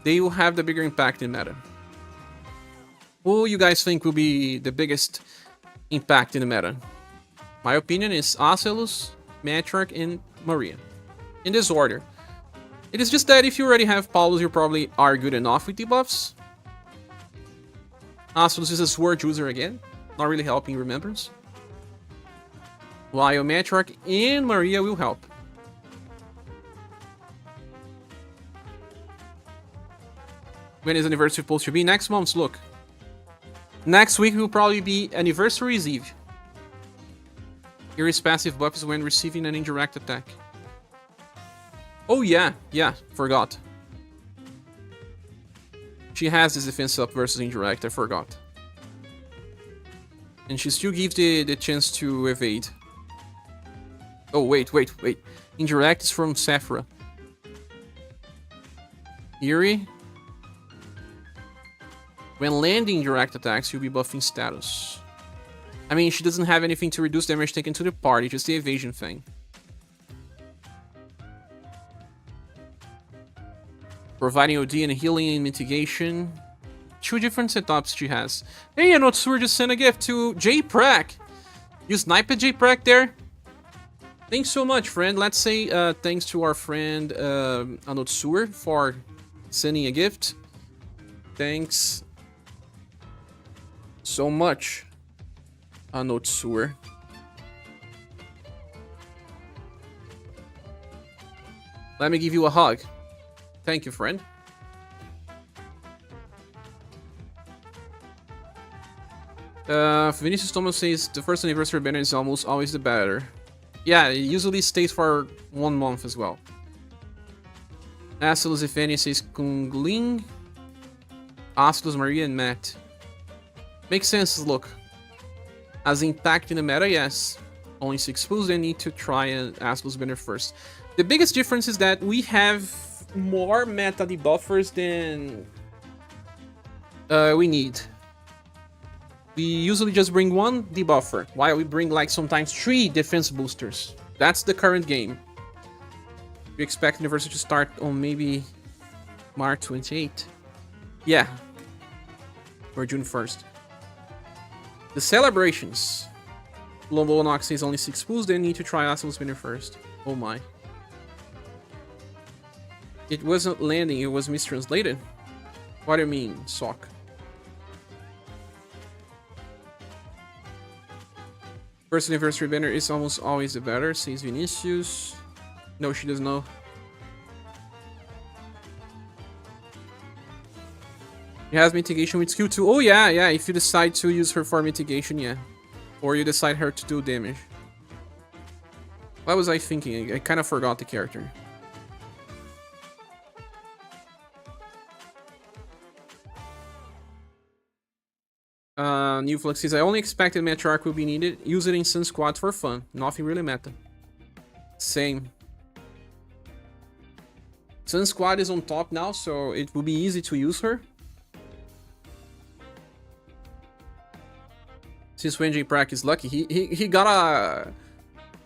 S1: They will have the bigger impact in meta. Who you guys think will be the biggest impact in the meta? My opinion is Assellus, Matriarch, and Maria. In this order. It is just that if you already have Paulus, you probably are good enough with debuffs. Assellus is a sword user again. Not really helping Remembrance. While Matriarch and Maria will help. When is anniversary supposed to be? Next month's look. Next week will probably be Anniversary's Eve. Erie's passive buff is when receiving an indirect attack. Oh yeah, forgot. She has this defense up versus indirect, I forgot. And she still gives the chance to evade. Oh wait. Indirect is from Sephra. Erie. When landing direct attacks, you'll be buffing status. I mean, she doesn't have anything to reduce damage taken to the party, just the evasion thing. Providing OD and healing and mitigation. 2 different setups she has. Hey, Anotsur just sent a gift to J-Prack. You sniped J-Prack there? Thanks so much, friend. Let's say thanks to our friend Anotsur for sending a gift. Thanks. so much. Not sure. Let me give you a hug. Thank you, friend. Vinicius Thomas says the first anniversary banner is almost always the better. Yeah, it usually stays for 1 month as well. Assellus, if any, says Kungling. Ocelus, Maria, and Matt. Makes sense, look. As impact in the meta, yes. Only 6 pools, they need to try an Assellus banner first. The biggest difference is that we have more meta debuffers than we need. We usually just bring 1 debuffer, while we bring like sometimes 3 defense boosters. That's the current game. We expect UniverSe to start on maybe March 28. Yeah. Or June 1st. The celebrations. Lombo Nox says only 6 pools, they need to try Assellus banner first. Oh my. It wasn't landing, it was mistranslated. What do you mean, sock? First anniversary banner is almost always the better, says Vinicius. No, she doesn't know. It has mitigation with skill 2. Oh yeah, yeah, if you decide to use her for mitigation, yeah. Or you decide her to do damage. What was I thinking? I kind of forgot the character. New Flux says, I only expected Matriarch will be needed. Use it in Sun Squad for fun. Nothing really meta. Same. Sun Squad is on top now, so it will be easy to use her. Since when J-Prac is lucky, he got a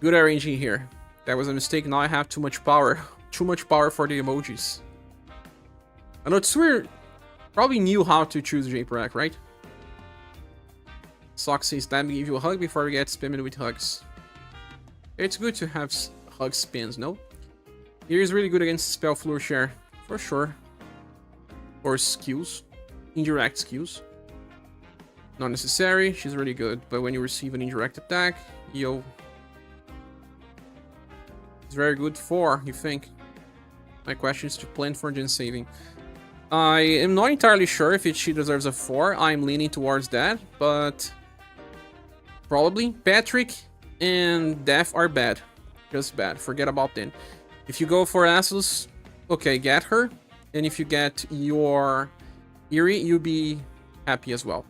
S1: good arranging here. That was a mistake. Now I have too much power. Too much power for the emojis. I know Tsur probably knew how to choose J-Prac, right? Sock says, time to give you a hug before we get spammed with hugs. It's good to have hug spins, no? Erie is really good against spell floor share, for sure. Or skills. Indirect skills. Not necessary, she's really good, but when you receive an indirect attack, yo. It's very good for, you think? My question is to plan for gen saving. I am not entirely sure if she deserves a 4. I'm leaning towards that, but probably Patrick and Death are bad. Just bad. Forget about them. If you go for Assellus, okay, get her. And if you get your Erie, you'll be happy as well.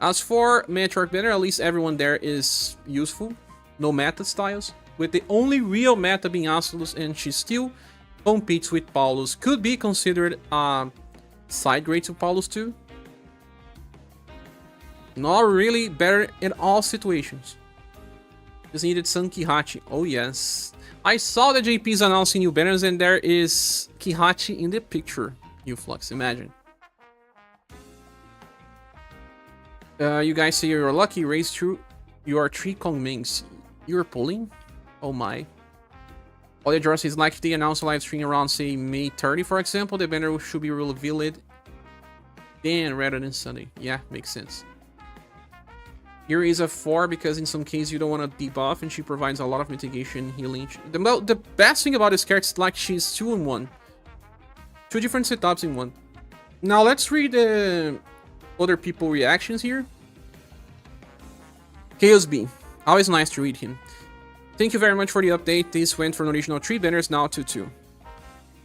S1: As for Matriarch banner, at least everyone there is useful. No meta styles. With the only real meta being Assellus, and she still competes with Paulus. Could be considered a side grade to Paulus too. Not really better in all situations. Just needed some Kihachi. Oh yes. I saw the JP's announcing new banners and there is Kihachi in the picture. New Flux, imagine. You guys say you're lucky, raised through your 3 Kongmings. You're pulling? Oh my. All the address is like if they announce a live stream around, say, May 30, for example, the banner should be revealed then rather than Sunday. Yeah, makes sense. Here is a 4 because in some cases you don't want to debuff and she provides a lot of mitigation healing. The best thing about this character is like she's 2-in-1. 2 different setups in 1. Now let's read the other people reactions here. Chaos B. Always nice to read him. Thank you very much for the update. This went from original 3 banners now to 2.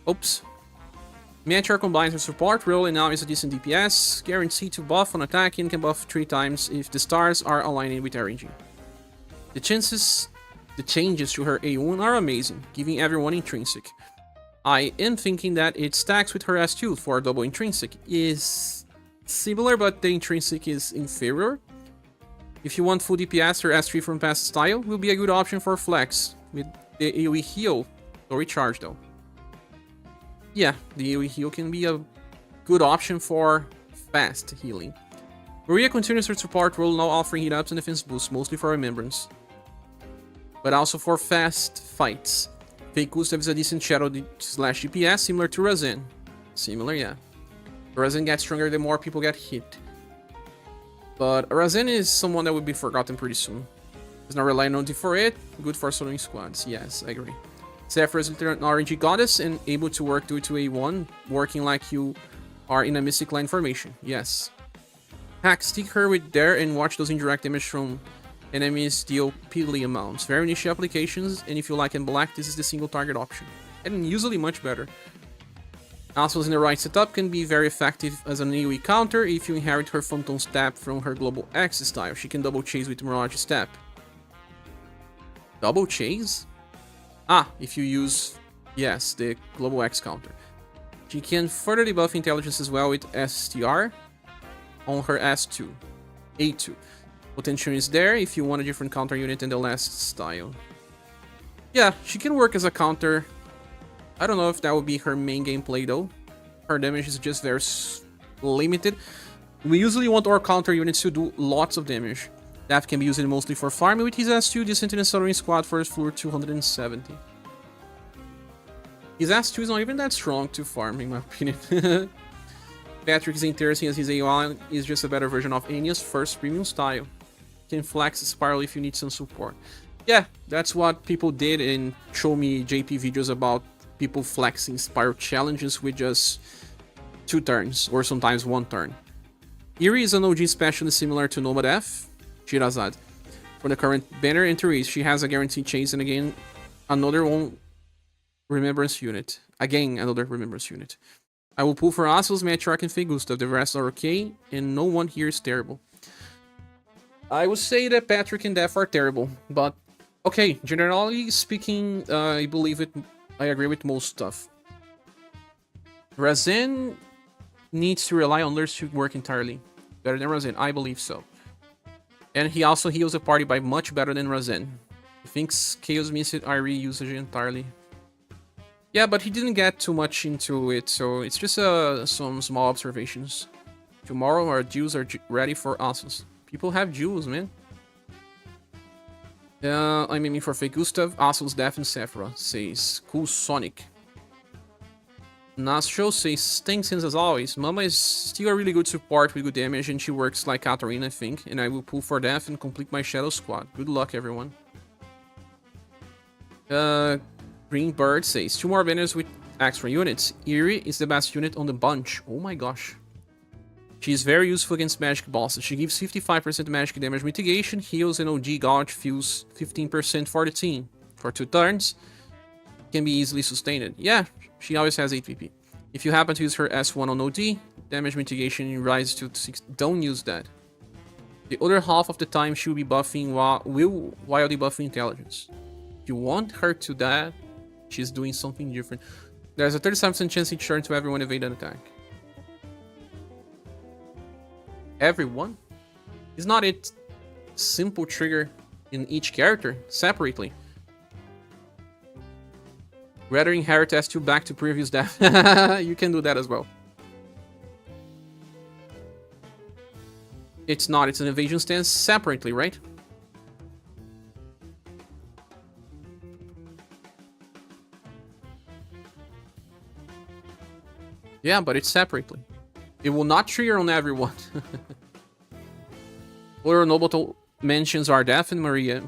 S1: Oops. Matriarch combines with support role and now is a decent DPS. Guaranteed to buff on attack and can buff 3 times if the stars are aligning with RNG. The changes to her A1 are amazing, giving everyone intrinsic. I am thinking that it stacks with her S2 for double intrinsic. Is similar, but the intrinsic is inferior. If you want full DPS, her S3 from past style will be a good option for flex, with the AoE heal, or recharge though. Yeah, the AoE heal can be a good option for fast healing. Maria continues her support role, now offering hit ups and defense boosts, mostly for remembrance. But also for fast fights. Fake Gustav is a decent shadow slash DPS, similar to Razen. Similar, yeah. Razen gets stronger the more people get hit. But Razen is someone that would be forgotten pretty soon. It's not relying on D for it. Good for soloing squads. Yes, I agree. Sephra is literally an RNG goddess and able to work due to A1, working like you are in a Mystic Line formation. Yes. Hack, stick her with Dare and watch those indirect damage from enemies deal piddly amounts. Very niche applications, and if you like in black, this is the single target option. And usually much better. Assellus in the right setup can be very effective as an AoE counter if you inherit her Phantom Step from her Global X style. She can double chase with Mirage Step. Double chase? Ah, if you use, yes, the Global X counter. She can further debuff intelligence as well with STR on her S2. A2. Potential is there if you want a different counter unit than the last style. Yeah, she can work as a counter. I don't know if that would be her main gameplay though. Her damage is just very limited. We usually want our counter units to do lots of damage. That can be used mostly for farming with his S2, decent in a Soldering Squad for floor 270. His S2 is not even that strong to farm, in my opinion. Matriarch is interesting as his AI is just a better version of Anya's first premium style. Can flex Spiral if you need some support. Yeah, that's what people did and show me JP videos about people flexing Spiral challenges with just 2 turns, or sometimes 1 turn. Erie is an OG specialist similar to Nomad F. Shirazad. For the current banner and Therese, she has a guaranteed chase and again another one remembrance unit. Again, another remembrance unit. I will pull for Assellus, Matriarch, and Gustav. The rest are okay, and no one here is terrible. I would say that Patrick and Def are terrible, but okay, generally speaking, I agree with most stuff. Razen needs to rely on Lurs to work entirely. Better than Razen, I believe so. And he also heals the party by much better than Razen. He thinks Chaos missed Erie usage entirely. Yeah, but he didn't get too much into it, so it's just some small observations. Tomorrow our Jews are ready for Assellus. People have Jews, man. I'm aiming for fake Gustav, Assellus, Def, and Sephra, says Cool Sonic. Nasho says, thanks as always. Mama is still a really good support with good damage and she works like Katarina, I think. And I will pull for Def and complete my Shadow Squad. Good luck, everyone. Green Bird says, 2 more banners with extra units. Erie is the best unit on the bunch. Oh my gosh. She is very useful against magic bosses. She gives 55% magic damage mitigation, heals, and OG gauge fuels 15% for the team. For 2 turns, can be easily sustained. Yeah, she always has 8 PP. If you happen to use her S1 on OD, damage mitigation rises to 6. Don't use that. The other half of the time she will be buffing while debuffing intelligence. If you want her to that, she's doing something different. There's a 37% chance each turn to everyone evade an attack. Everyone? Is not it simple trigger in each character separately? Rather inherit S2 back to previous death. You can do that as well. It's not, it's an evasion stance separately, right? Yeah, but it's separately. It will not trigger on everyone. Other notable mentions are Def and Maria.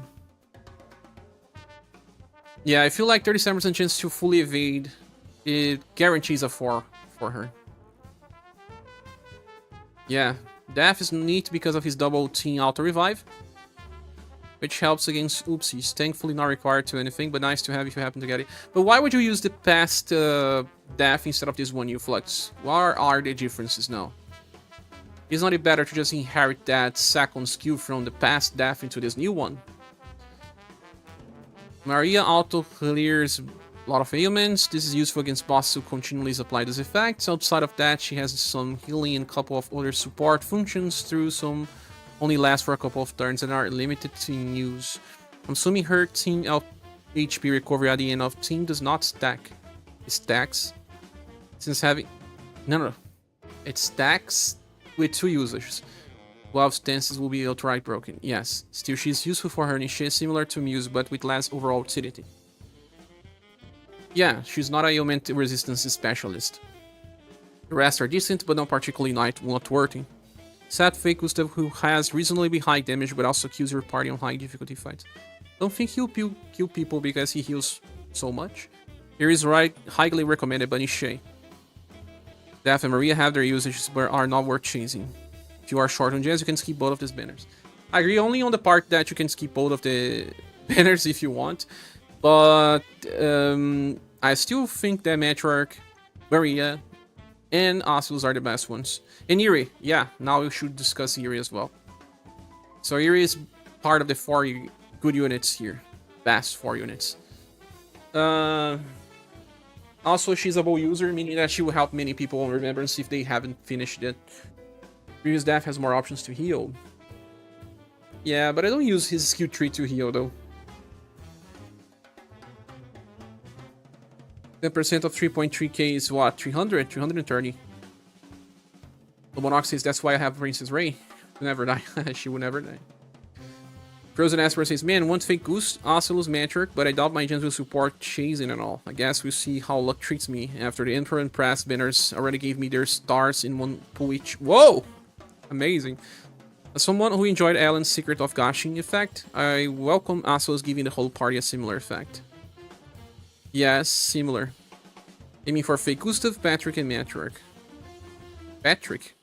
S1: Yeah, I feel like 37% chance to fully evade, it guarantees a 4 for her. Yeah, Def is neat because of his double team auto revive, which helps against oopsies. Thankfully not required to anything, but nice to have if you happen to get it. But why would you use the past Def instead of this one new Flux? What are the differences now? Isn't it better to just inherit that second skill from the past Def into this new one? Maria auto clears a lot of ailments. This is useful against bosses who continually apply these effects. Outside of that, she has some healing and a couple of other support functions through some only last for a couple of turns and are limited to use. I'm assuming her team HP recovery at the end of team does not stack. It stacks. Since having... No. It stacks with 2 users. 12 stances will be outright broken. Yes. Still, she's useful for her niche, similar to Muse, but with less overall utility. Yeah, she's not a ailment resistance specialist. The rest are decent, but not particularly not working. Sad fake Gustav who has reasonably high damage but also kills your party on high difficulty fights. Don't think he'll kill people because he heals so much. Here is right, highly recommended by Niche. Daph and Maria have their usages but are not worth chasing. If you are short on gens, you can skip both of these banners. I agree only on the part that you can skip both of the banners if you want. But I still think that Matriarch, Maria, and Assellus are the best ones. And Erie, yeah, now we should discuss Erie as well. So Erie is part of the 4 good units here. Best 4 units. Also, she's a bow user, meaning that she will help many people on Remembrance if they haven't finished it. Previous Death has more options to heal. Yeah, but I don't use his skill tree to heal, though. 10% of 3.3k is what? 300? 330. Lobonox says, that's why I have Princess Ray. She'll never die. She will never die. Frozen Asper says, man, one fake Goose, Ocelus, Matriarch, but I doubt my gens will support chasing and all. I guess we'll see how luck treats me after the Emperor and Press banners already gave me their stars in one pool each. Whoa! Amazing. As someone who enjoyed Alan's Secret of Gashing effect, I welcome Assellus giving the whole party a similar effect. Yes, similar. Aiming for fake Gustav, Patrick, and Matriarch. Patrick?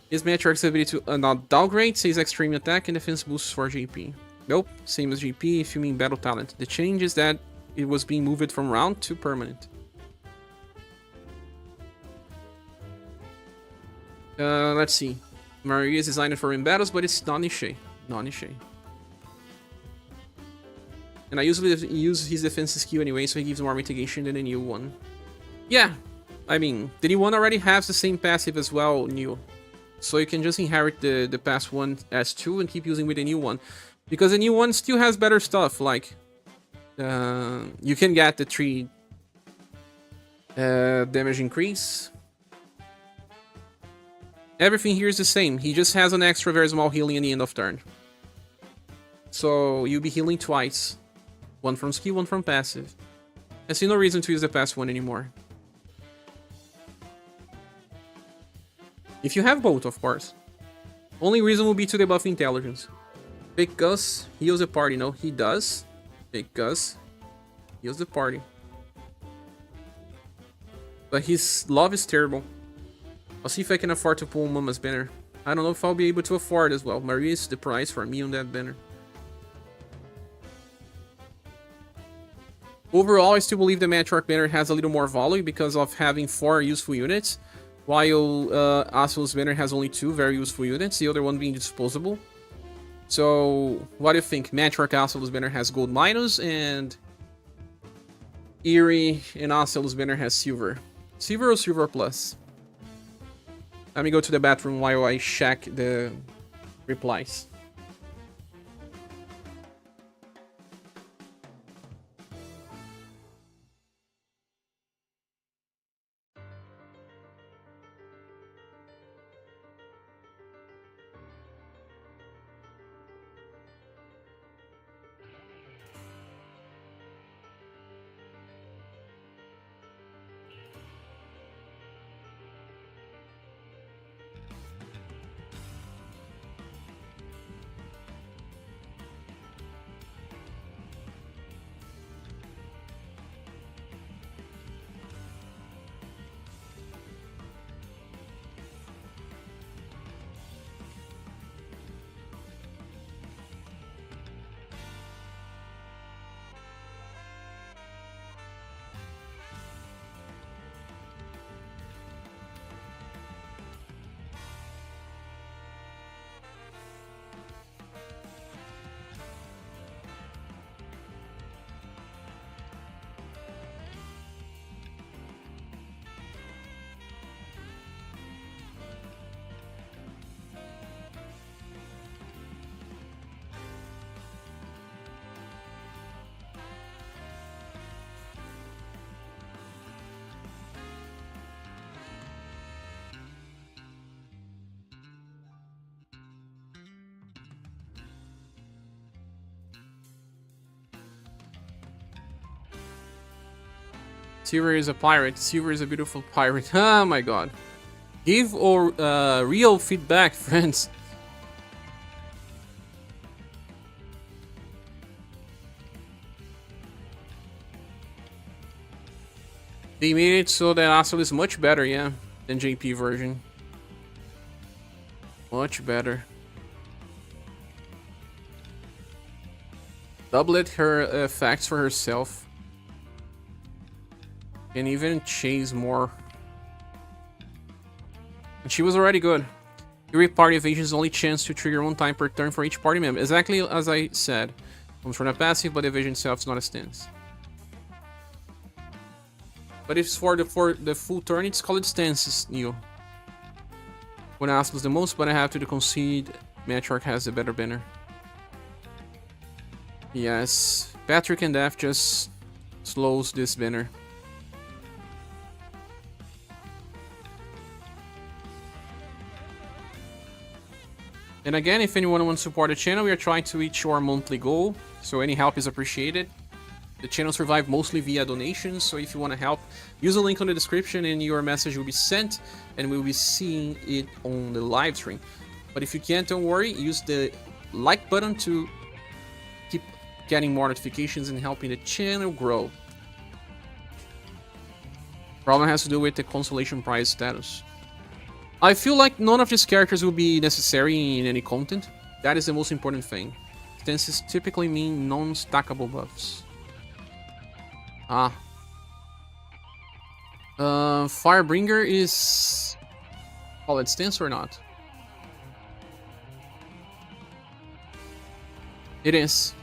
S1: His Matriarch's ability to not downgrade, says extreme attack and defense boosts for GP. Nope, same as GP if you mean battle talent. The change is that it was being moved from round to permanent. Let's see. Maria is designed for in battles, but it's non-niche. Non-niche. And I usually use his defense skill anyway, so he gives more mitigation than the new one. Yeah, I mean, the new one already has the same passive as well, new. So you can just inherit the past one as 2 and keep using with the new one. Because the new one still has better stuff, like... you can get the 3 damage increase. Everything here is the same. He just has an extra very small healing at the end of turn. So you'll be healing twice. One from skill, one from passive. I see no reason to use the past one anymore. If you have both, of course. Only reason will be to debuff intelligence. Fake Gus heals the party. No, he does. Fake Gus heals the party. But his love is terrible. I'll see if I can afford to pull Mama's banner. I don't know if I'll be able to afford as well. Maria is the price for me on that banner. Overall, I still believe the Matriarch banner has a little more value because of having 4 useful units, while Assellus banner has only 2 very useful units, the other one being disposable. So, what do you think? Matriarch Assellus banner has gold minus, and Erie and Assellus banner has silver. Silver or silver plus? Let me go to the bathroom while I check the replies. Silver is a pirate. Silver is a beautiful pirate. Oh my god. Give or real feedback, friends. They made it so that Assellus is much better, yeah, than JP version. Much better. Doubled her effects for herself. And even chase more. And she was already good. Erie party evasion is the only chance to trigger 1 time per turn for each party member. Exactly as I said. Comes from a passive, but the evasion itself is not a stance. But if it's for the full turn, it's called stances, Neo. When I ask the most, but I have to concede Matriarch has the better banner. Yes, Patrick and Death just slows this banner. And again, if anyone wants to support the channel, we are trying to reach our monthly goal, so any help is appreciated. The channel survives mostly via donations, so if you want to help, use the link on the description and your message will be sent, and we'll be seeing it on the live stream. But if you can't, don't worry, use the like button to keep getting more notifications and helping the channel grow. Problem has to do with the consolation prize status. I feel like none of these characters will be necessary in any content. That is the most important thing. Stances typically mean non-stackable buffs. Firebringer is... call it stance or not? It is.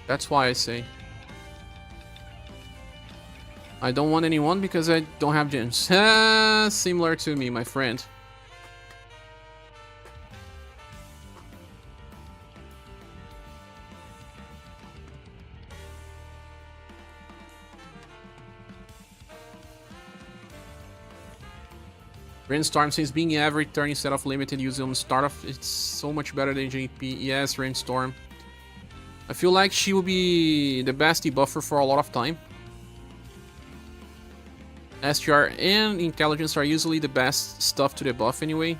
S1: That's why I say. I don't want anyone because I don't have gems. Similar to me, my friend. Rainstorm says being every turn instead of limited use on start off, it's so much better than JP. Yes, Rainstorm. I feel like she will be the best debuffer for a lot of time. SGR and Intelligence are usually the best stuff to debuff anyway.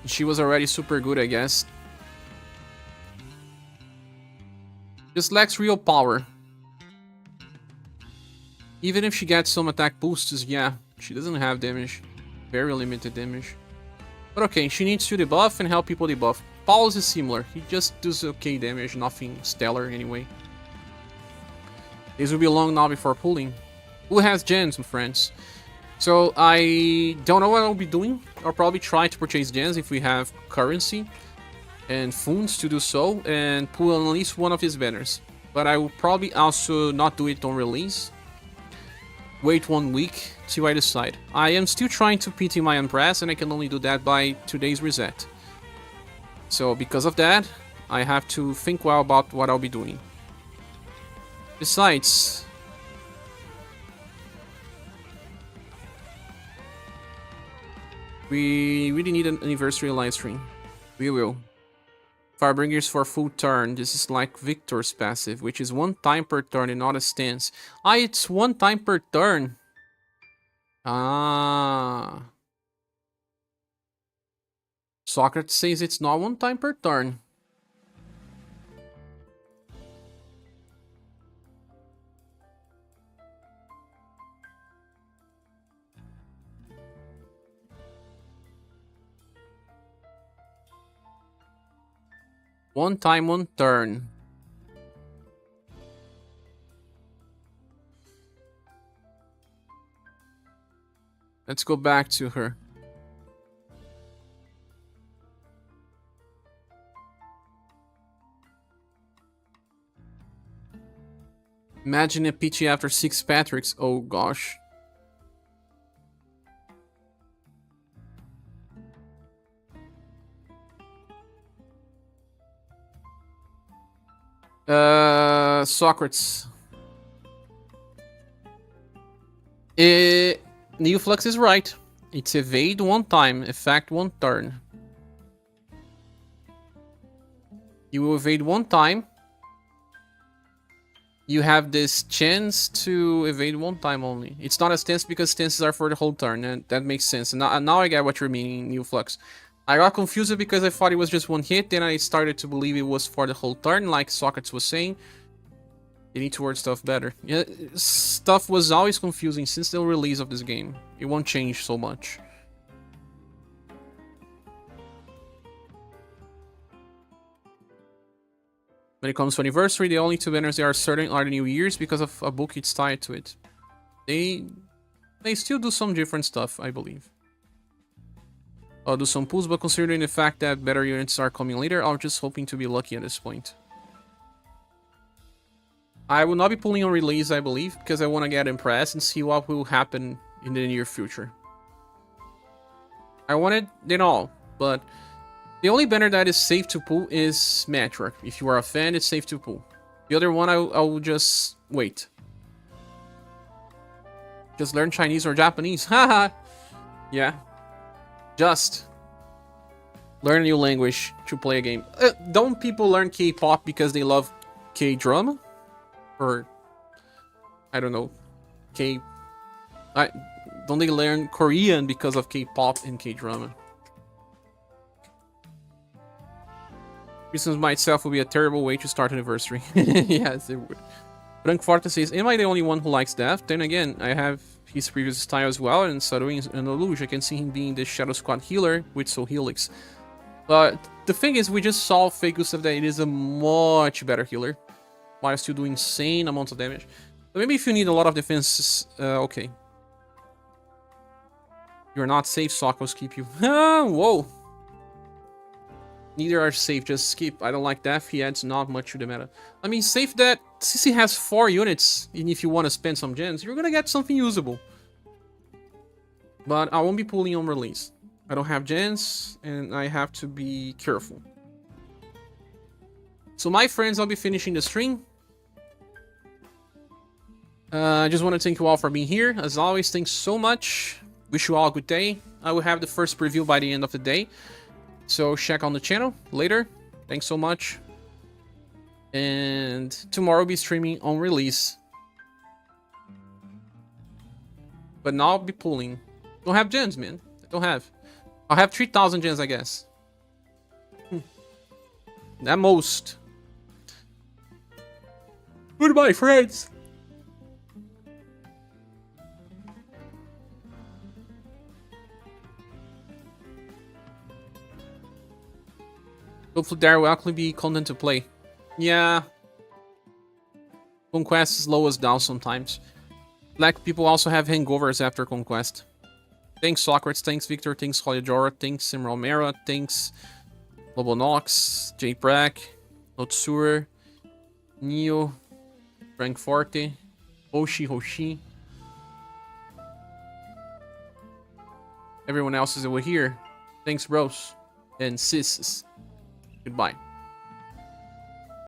S1: She was already super good, I guess. Just lacks real power. Even if she gets some attack boosts, yeah, she doesn't have damage. Very limited damage. But okay, she needs to debuff and help people debuff. Paul's is similar. He just does okay damage, nothing stellar anyway. This will be long now before pulling. Who has gens, my friends? So I don't know what I'll be doing. I'll probably try to purchase gens if we have currency and funds to do so, and pull at least one of his banners. But I will probably also not do it on release. Wait 1 week till I decide. I am still trying to PT my Unpress, and I can only do that by today's reset. So because of that, I have to think well about what I'll be doing. Besides, we really need an anniversary live stream. We will. Firebringers for full turn. This is like Victor's passive, which is 1 time per turn and not a stance. It's 1 time per turn. Socrates says it's not 1 time per turn. One time, 1 turn. Let's go back to her. Imagine a PT after 6 Patricks. Oh gosh. Socrates. Neoflux is right. It's evade 1 time, effect 1 turn. You will evade 1 time. you have this chance to evade one time only. It's not a stance because stances are for the whole turn, and that makes sense. And now I get what you're meaning, New Flux. I got confused because I thought it was just one hit, then I started to believe it was for the whole turn, like Socrates was saying. You need to word stuff better. Yeah, stuff was always confusing since the release of this game. It won't change so much. When it comes to anniversary, the only two banners that are certain are the New Year's because of a book it's tied to it. They still do some different stuff, I believe. I'll do some pulls, but considering the fact that better units are coming later, I'm just hoping to be lucky at this point. I will not be pulling on release, I believe, because I want to get impressed and see what will happen in the near future. I wanted it all, but the only banner that is safe to pull is Matriarch. If you are a fan, it's safe to pull. The other one, I will just wait. Just learn Chinese or Japanese. Haha. Yeah. Just learn a new language to play a game. Don't people learn K-pop because they love K-drama? Or, I don't know, don't they learn Korean because of K-pop and K-drama? Christmas by itself would be a terrible way to start anniversary. Yes, it would. Frankfurter says, am I the only one who likes Death? Then again, I have his previous style as well, and Saru and Lelouch, I can see him being the Shadow Squad healer with Soul Helix. But the thing is, we just saw fake Gustav that it is a much better healer, while still doing insane amounts of damage. So maybe if you need a lot of defenses, okay. You're not safe, Sockos keep you. Whoa. Neither are safe, just skip. I don't like that. He adds not much to the meta. I mean, safe that since he has 4 units, and if you want to spend some gens, you're gonna get something usable. But I won't be pulling on release. I don't have gens, and I have to be careful. So my friends, I'll be finishing the stream. I just want to thank you all for being here. As always, thanks so much. Wish you all a good day. I will have the first preview by the end of the day. So check on the channel later. Thanks so much. And tomorrow I'll be streaming on release. But now I'll be pulling. Don't have gens, man. I don't have. I'll have 3,000 gens, I guess. At most. Goodbye, friends. Hopefully there will actually be content to play. Yeah. Conquest slows us down sometimes. Black people also have hangovers after Conquest. Thanks Socrates, thanks Victor, thanks Holyjora, thanks Simromera, thanks Lobonox, J Prack, Notsur, Neo, Frankforte, Hoshi. Everyone else is over here. Thanks bros and sis. Goodbye.